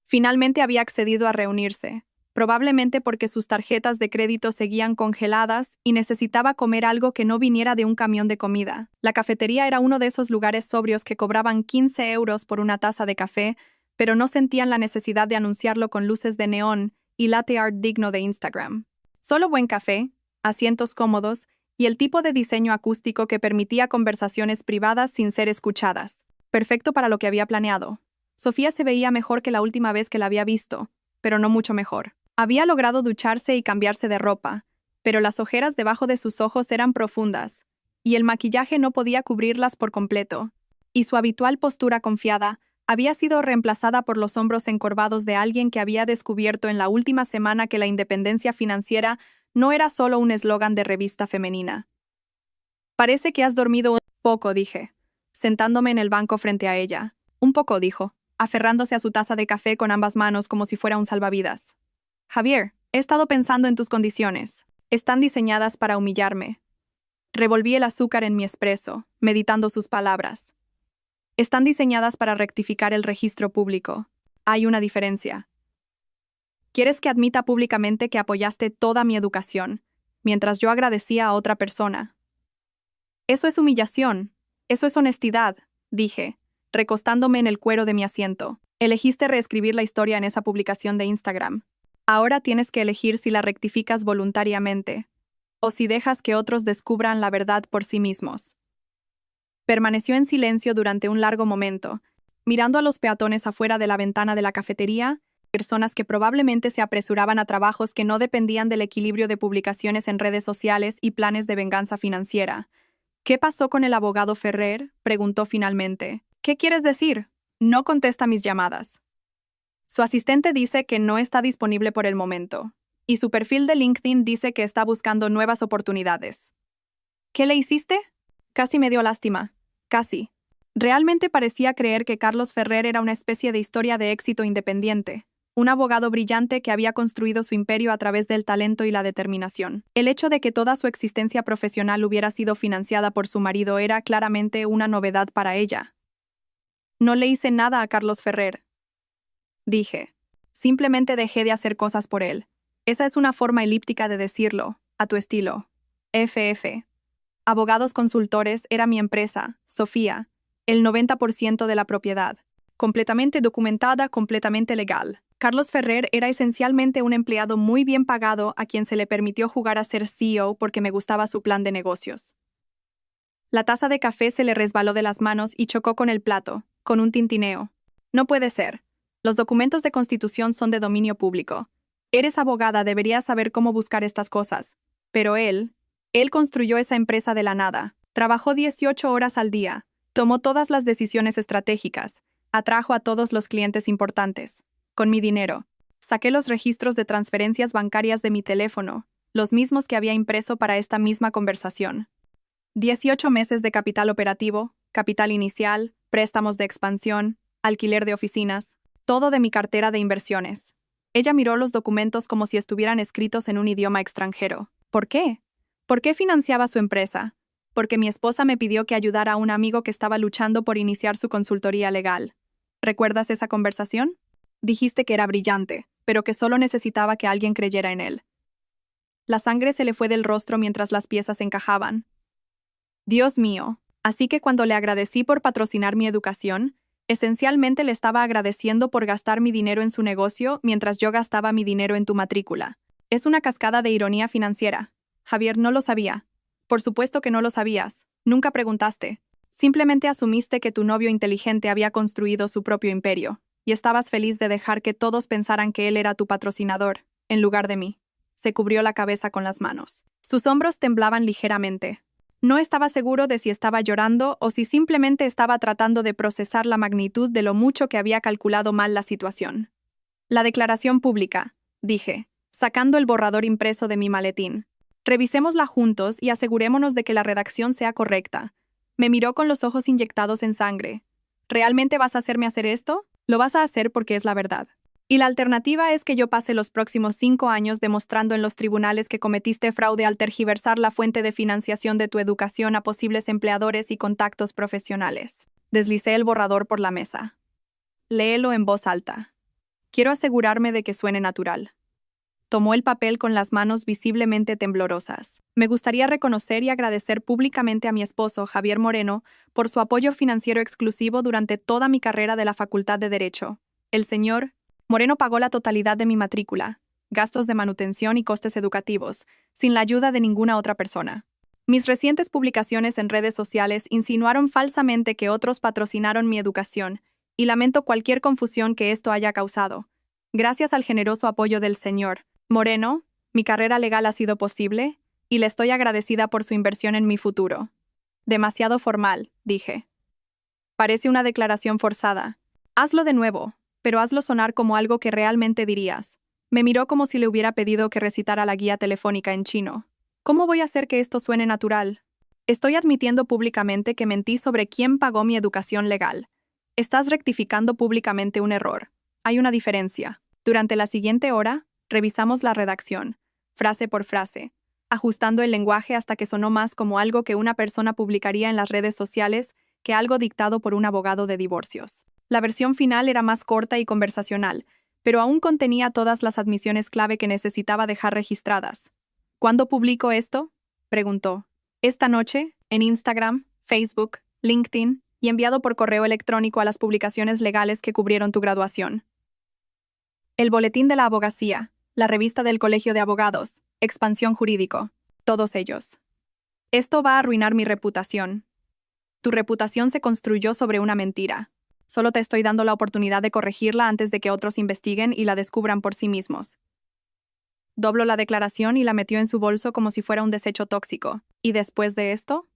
Finalmente había accedido a reunirse, probablemente porque sus tarjetas de crédito seguían congeladas y necesitaba comer algo que no viniera de un camión de comida. La cafetería era uno de esos lugares sobrios que cobraban 15 euros por una taza de café, pero no sentían la necesidad de anunciarlo con luces de neón y latte art digno de Instagram. Solo buen café, asientos cómodos y el tipo de diseño acústico que permitía conversaciones privadas sin ser escuchadas. Perfecto para lo que había planeado. Sofía se veía mejor que la última vez que la había visto, pero no mucho mejor. Había logrado ducharse y cambiarse de ropa, pero las ojeras debajo de sus ojos eran profundas, y el maquillaje no podía cubrirlas por completo, y su habitual postura confiada había sido reemplazada por los hombros encorvados de alguien que había descubierto en la última semana que la independencia financiera no era solo un eslogan de revista femenina. Parece que has dormido un poco, dije, sentándome en el banco frente a ella. Un poco, dijo, aferrándose a su taza de café con ambas manos como si fuera un salvavidas. Javier, he estado pensando en tus condiciones. Están diseñadas para humillarme. Revolví el azúcar en mi espresso, meditando sus palabras. Están diseñadas para rectificar el registro público. Hay una diferencia. ¿Quieres que admita públicamente que apoyaste toda mi educación, mientras yo agradecía a otra persona? Eso es humillación. Eso es honestidad, dije, recostándome en el cuero de mi asiento. Elegiste reescribir la historia en esa publicación de Instagram. Ahora tienes que elegir si la rectificas voluntariamente, o si dejas que otros descubran la verdad por sí mismos. Permaneció en silencio durante un largo momento, mirando a los peatones afuera de la ventana de la cafetería, personas que probablemente se apresuraban a trabajos que no dependían del equilibrio de publicaciones en redes sociales y planes de venganza financiera. ¿Qué pasó con el abogado Ferrer?, preguntó finalmente. ¿Qué quieres decir? No contesta mis llamadas. Su asistente dice que no está disponible por el momento, y su perfil de LinkedIn dice que está buscando nuevas oportunidades. ¿Qué le hiciste? Casi me dio lástima. Casi. Realmente parecía creer que Carlos Ferrer era una especie de historia de éxito independiente, un abogado brillante que había construido su imperio a través del talento y la determinación. El hecho de que toda su existencia profesional hubiera sido financiada por su marido era claramente una novedad para ella. No le hice nada a Carlos Ferrer, dije. Simplemente dejé de hacer cosas por él. Esa es una forma elíptica de decirlo, a tu estilo. FF. Abogados Consultores era mi empresa, Sofía, el 90% de la propiedad. Completamente documentada, completamente legal. Carlos Ferrer era esencialmente un empleado muy bien pagado a quien se le permitió jugar a ser CEO porque me gustaba su plan de negocios. La taza de café se le resbaló de las manos y chocó con el plato, con un tintineo. No puede ser. Los documentos de constitución son de dominio público. Eres abogada, deberías saber cómo buscar estas cosas. Pero él construyó esa empresa de la nada. Trabajó 18 horas al día. Tomó todas las decisiones estratégicas. Atrajo a todos los clientes importantes. Con mi dinero. Saqué los registros de transferencias bancarias de mi teléfono, los mismos que había impreso para esta misma conversación. 18 meses de capital operativo, capital inicial, préstamos de expansión, alquiler de oficinas. Todo de mi cartera de inversiones. Ella miró los documentos como si estuvieran escritos en un idioma extranjero. ¿Por qué? ¿Por qué financiaba su empresa? Porque mi esposa me pidió que ayudara a un amigo que estaba luchando por iniciar su consultoría legal. ¿Recuerdas esa conversación? Dijiste que era brillante, pero que solo necesitaba que alguien creyera en él. La sangre se le fue del rostro mientras las piezas encajaban. Dios mío, así que cuando le agradecí por patrocinar mi educación, esencialmente le estaba agradeciendo por gastar mi dinero en su negocio mientras yo gastaba mi dinero en tu matrícula. Es una cascada de ironía financiera. Javier, no lo sabía. Por supuesto que no lo sabías. Nunca preguntaste. Simplemente asumiste que tu novio inteligente había construido su propio imperio, y estabas feliz de dejar que todos pensaran que él era tu patrocinador, en lugar de mí. Se cubrió la cabeza con las manos. Sus hombros temblaban ligeramente. No estaba seguro de si estaba llorando o si simplemente estaba tratando de procesar la magnitud de lo mucho que había calculado mal la situación. La declaración pública, dije, sacando el borrador impreso de mi maletín. Revisémosla juntos y asegurémonos de que la redacción sea correcta. Me miró con los ojos inyectados en sangre. ¿Realmente vas a hacerme hacer esto? Lo vas a hacer porque es la verdad. Y la alternativa es que yo pase los próximos 5 años demostrando en los tribunales que cometiste fraude al tergiversar la fuente de financiación de tu educación a posibles empleadores y contactos profesionales. Deslicé el borrador por la mesa. Léelo en voz alta. Quiero asegurarme de que suene natural. Tomó el papel con las manos visiblemente temblorosas. Me gustaría reconocer y agradecer públicamente a mi esposo, Javier Moreno, por su apoyo financiero exclusivo durante toda mi carrera de la Facultad de Derecho. El señor Moreno pagó la totalidad de mi matrícula, gastos de manutención y costes educativos, sin la ayuda de ninguna otra persona. Mis recientes publicaciones en redes sociales insinuaron falsamente que otros patrocinaron mi educación, y lamento cualquier confusión que esto haya causado. Gracias al generoso apoyo del señor Moreno, mi carrera legal ha sido posible, y le estoy agradecida por su inversión en mi futuro. Demasiado formal, dije. Parece una declaración forzada. Hazlo de nuevo, pero hazlo sonar como algo que realmente dirías. Me miró como si le hubiera pedido que recitara la guía telefónica en chino. ¿Cómo voy a hacer que esto suene natural? Estoy admitiendo públicamente que mentí sobre quién pagó mi educación legal. Estás rectificando públicamente un error. Hay una diferencia. Durante la siguiente hora, revisamos la redacción, frase por frase, ajustando el lenguaje hasta que sonó más como algo que una persona publicaría en las redes sociales que algo dictado por un abogado de divorcios. La versión final era más corta y conversacional, pero aún contenía todas las admisiones clave que necesitaba dejar registradas. ¿Cuándo publico esto?, preguntó. Esta noche, en Instagram, Facebook, LinkedIn y enviado por correo electrónico a las publicaciones legales que cubrieron tu graduación. El Boletín de la Abogacía, la revista del Colegio de Abogados, Expansión Jurídico, todos ellos. Esto va a arruinar mi reputación. Tu reputación se construyó sobre una mentira. Solo te estoy dando la oportunidad de corregirla antes de que otros investiguen y la descubran por sí mismos. Dobló la declaración y la metió en su bolso como si fuera un desecho tóxico. ¿Y después de esto?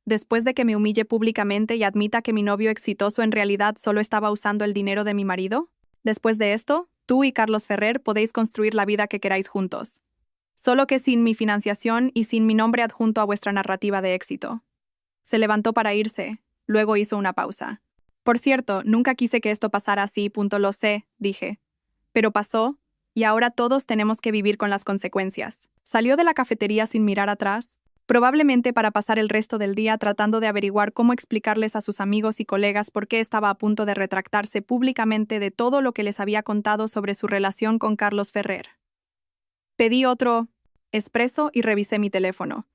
Después de que me humille públicamente y admita que mi novio exitoso en realidad solo estaba usando el dinero de mi marido? Después de esto, tú y Carlos Ferrer podéis construir la vida que queráis juntos. Solo que sin mi financiación y sin mi nombre adjunto a vuestra narrativa de éxito. Se levantó para irse, luego hizo una pausa. Por cierto, nunca quise que esto pasara así, lo sé, dije. Pero pasó, y ahora todos tenemos que vivir con las consecuencias. Salió de la cafetería sin mirar atrás, probablemente para pasar el resto del día tratando de averiguar cómo explicarles a sus amigos y colegas por qué estaba a punto de retractarse públicamente de todo lo que les había contado sobre su relación con Carlos Ferrer. Pedí otro espresso y revisé mi teléfono.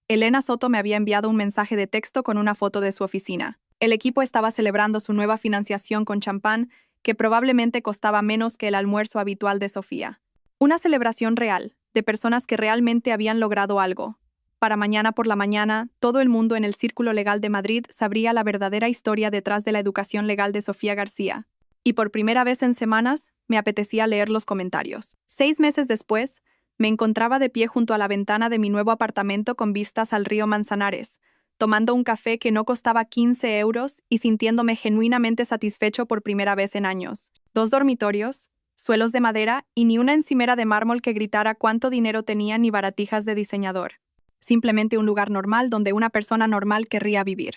Elena Soto me había enviado un mensaje de texto con una foto de su oficina. El equipo estaba celebrando su nueva financiación con champán, que probablemente costaba menos que el almuerzo habitual de Sofía. Una celebración real, de personas que realmente habían logrado algo. Para mañana por la mañana, todo el mundo en el Círculo Legal de Madrid sabría la verdadera historia detrás de la educación legal de Sofía García. Y por primera vez en semanas, me apetecía leer los comentarios. 6 meses después, me encontraba de pie junto a la ventana de mi nuevo apartamento con vistas al río Manzanares, tomando un café que no costaba 15 euros y sintiéndome genuinamente satisfecho por primera vez en años. 2 dormitorios, suelos de madera y ni una encimera de mármol que gritara cuánto dinero tenía ni baratijas de diseñador. Simplemente un lugar normal donde una persona normal querría vivir.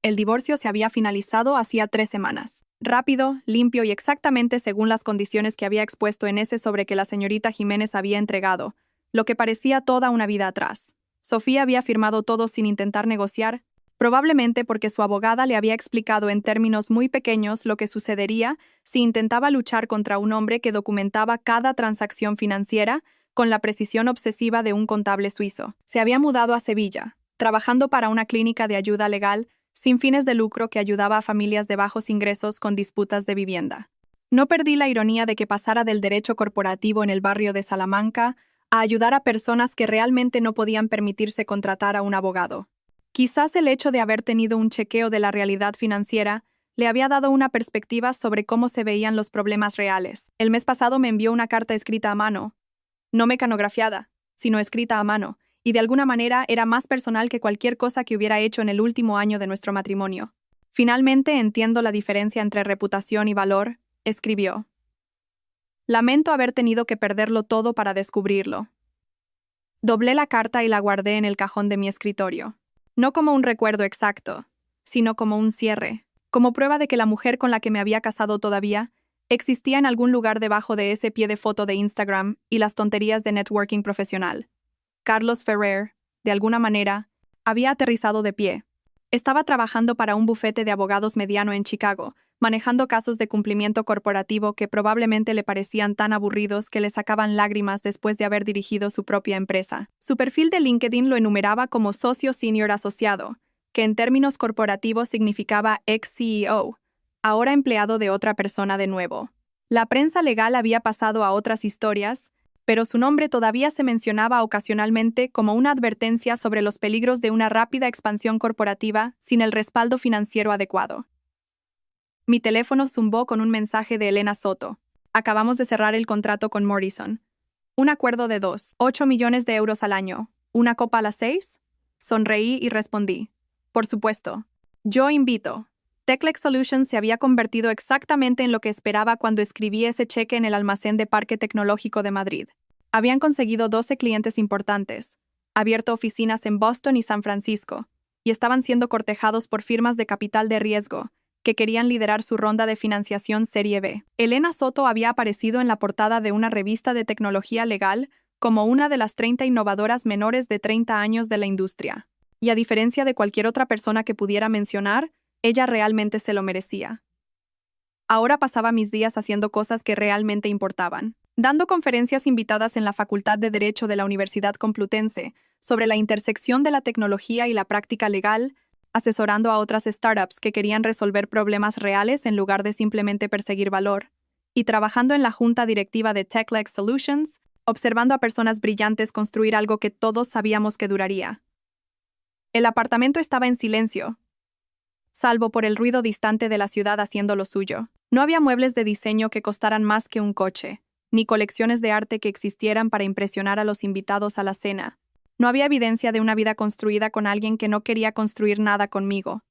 El divorcio se había finalizado hacía 3 semanas. Rápido, limpio y exactamente según las condiciones que había expuesto en ese sobre que la señorita Jiménez había entregado, lo que parecía toda una vida atrás. Sofía había firmado todo sin intentar negociar, probablemente porque su abogada le había explicado en términos muy pequeños lo que sucedería si intentaba luchar contra un hombre que documentaba cada transacción financiera con la precisión obsesiva de un contable suizo. Se había mudado a Sevilla, trabajando para una clínica de ayuda legal sin fines de lucro que ayudaba a familias de bajos ingresos con disputas de vivienda. No perdí la ironía de que pasara del derecho corporativo en el barrio de Salamanca a ayudar a personas que realmente no podían permitirse contratar a un abogado. Quizás el hecho de haber tenido un chequeo de la realidad financiera le había dado una perspectiva sobre cómo se veían los problemas reales. El mes pasado me envió una carta escrita a mano, no mecanografiada, sino escrita a mano, y de alguna manera era más personal que cualquier cosa que hubiera hecho en el último año de nuestro matrimonio. Finalmente entiendo la diferencia entre reputación y valor, escribió. Lamento haber tenido que perderlo todo para descubrirlo. Doblé la carta y la guardé en el cajón de mi escritorio. No como un recuerdo exacto, sino como un cierre, como prueba de que la mujer con la que me había casado todavía existía en algún lugar debajo de ese pie de foto de Instagram y las tonterías de networking profesional. Carlos Ferrer, de alguna manera, había aterrizado de pie. Estaba trabajando para un bufete de abogados mediano en Chicago, manejando casos de cumplimiento corporativo que probablemente le parecían tan aburridos que le sacaban lágrimas después de haber dirigido su propia empresa. Su perfil de LinkedIn lo enumeraba como socio senior asociado, que en términos corporativos significaba ex-CEO, ahora empleado de otra persona de nuevo. La prensa legal había pasado a otras historias, pero su nombre todavía se mencionaba ocasionalmente como una advertencia sobre los peligros de una rápida expansión corporativa sin el respaldo financiero adecuado. Mi teléfono zumbó con un mensaje de Elena Soto. Acabamos de cerrar el contrato con Morrison. Un acuerdo de 2,8 millones de euros al año. ¿Una copa a las 6? Sonreí y respondí. Por supuesto. Yo invito. Techlex Solutions se había convertido exactamente en lo que esperaba cuando escribí ese cheque en el almacén de Parque Tecnológico de Madrid. Habían conseguido 12 clientes importantes, abierto oficinas en Boston y San Francisco, y estaban siendo cortejados por firmas de capital de riesgo, que querían liderar su ronda de financiación Serie B. Elena Soto había aparecido en la portada de una revista de tecnología legal como una de las 30 innovadoras menores de 30 años de la industria. Y a diferencia de cualquier otra persona que pudiera mencionar, ella realmente se lo merecía. Ahora pasaba mis días haciendo cosas que realmente importaban, dando conferencias invitadas en la Facultad de Derecho de la Universidad Complutense sobre la intersección de la tecnología y la práctica legal, asesorando a otras startups que querían resolver problemas reales en lugar de simplemente perseguir valor, y trabajando en la junta directiva de Techlex Solutions, observando a personas brillantes construir algo que todos sabíamos que duraría. El apartamento estaba en silencio, salvo por el ruido distante de la ciudad haciendo lo suyo. No había muebles de diseño que costaran más que un coche, ni colecciones de arte que existieran para impresionar a los invitados a la cena. No había evidencia de una vida construida con alguien que no quería construir nada conmigo.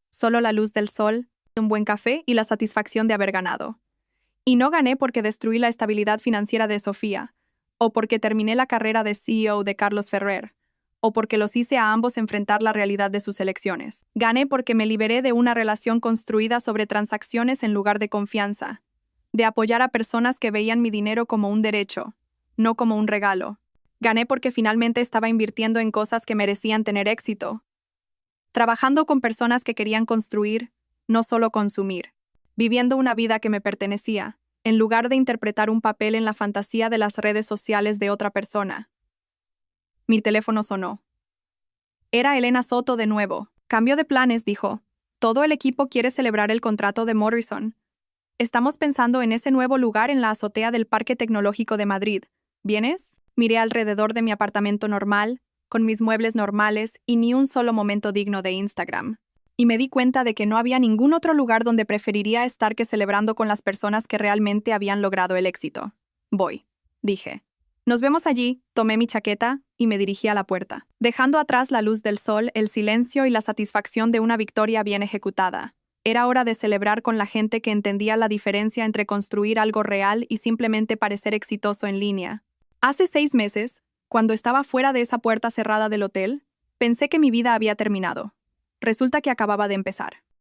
Solo la luz del sol, un buen café y la satisfacción de haber ganado. Y no gané porque destruí la estabilidad financiera de Sofía, o porque terminé la carrera de CEO de Carlos Ferrer, o porque los hice a ambos enfrentar la realidad de sus elecciones. Gané porque me liberé de una relación construida sobre transacciones en lugar de confianza, de apoyar a personas que veían mi dinero como un derecho, no como un regalo. Gané porque finalmente estaba invirtiendo en cosas que merecían tener éxito, trabajando con personas que querían construir, no solo consumir, viviendo una vida que me pertenecía, en lugar de interpretar un papel en la fantasía de las redes sociales de otra persona. Mi teléfono sonó. Era Elena Soto de nuevo. Cambio de planes, dijo. Todo el equipo quiere celebrar el contrato de Morrison. Estamos pensando en ese nuevo lugar en la azotea del Parque Tecnológico de Madrid. ¿Vienes? Miré alrededor de mi apartamento normal, con mis muebles normales y ni un solo momento digno de Instagram. Y me di cuenta de que no había ningún otro lugar donde preferiría estar que celebrando con las personas que realmente habían logrado el éxito. Voy, dije. Nos vemos allí, tomé mi chaqueta y me dirigí a la puerta, dejando atrás la luz del sol, el silencio y la satisfacción de una victoria bien ejecutada. Era hora de celebrar con la gente que entendía la diferencia entre construir algo real y simplemente parecer exitoso en línea. Hace 6 meses, cuando estaba fuera de esa puerta cerrada del hotel, pensé que mi vida había terminado. Resulta que acababa de empezar.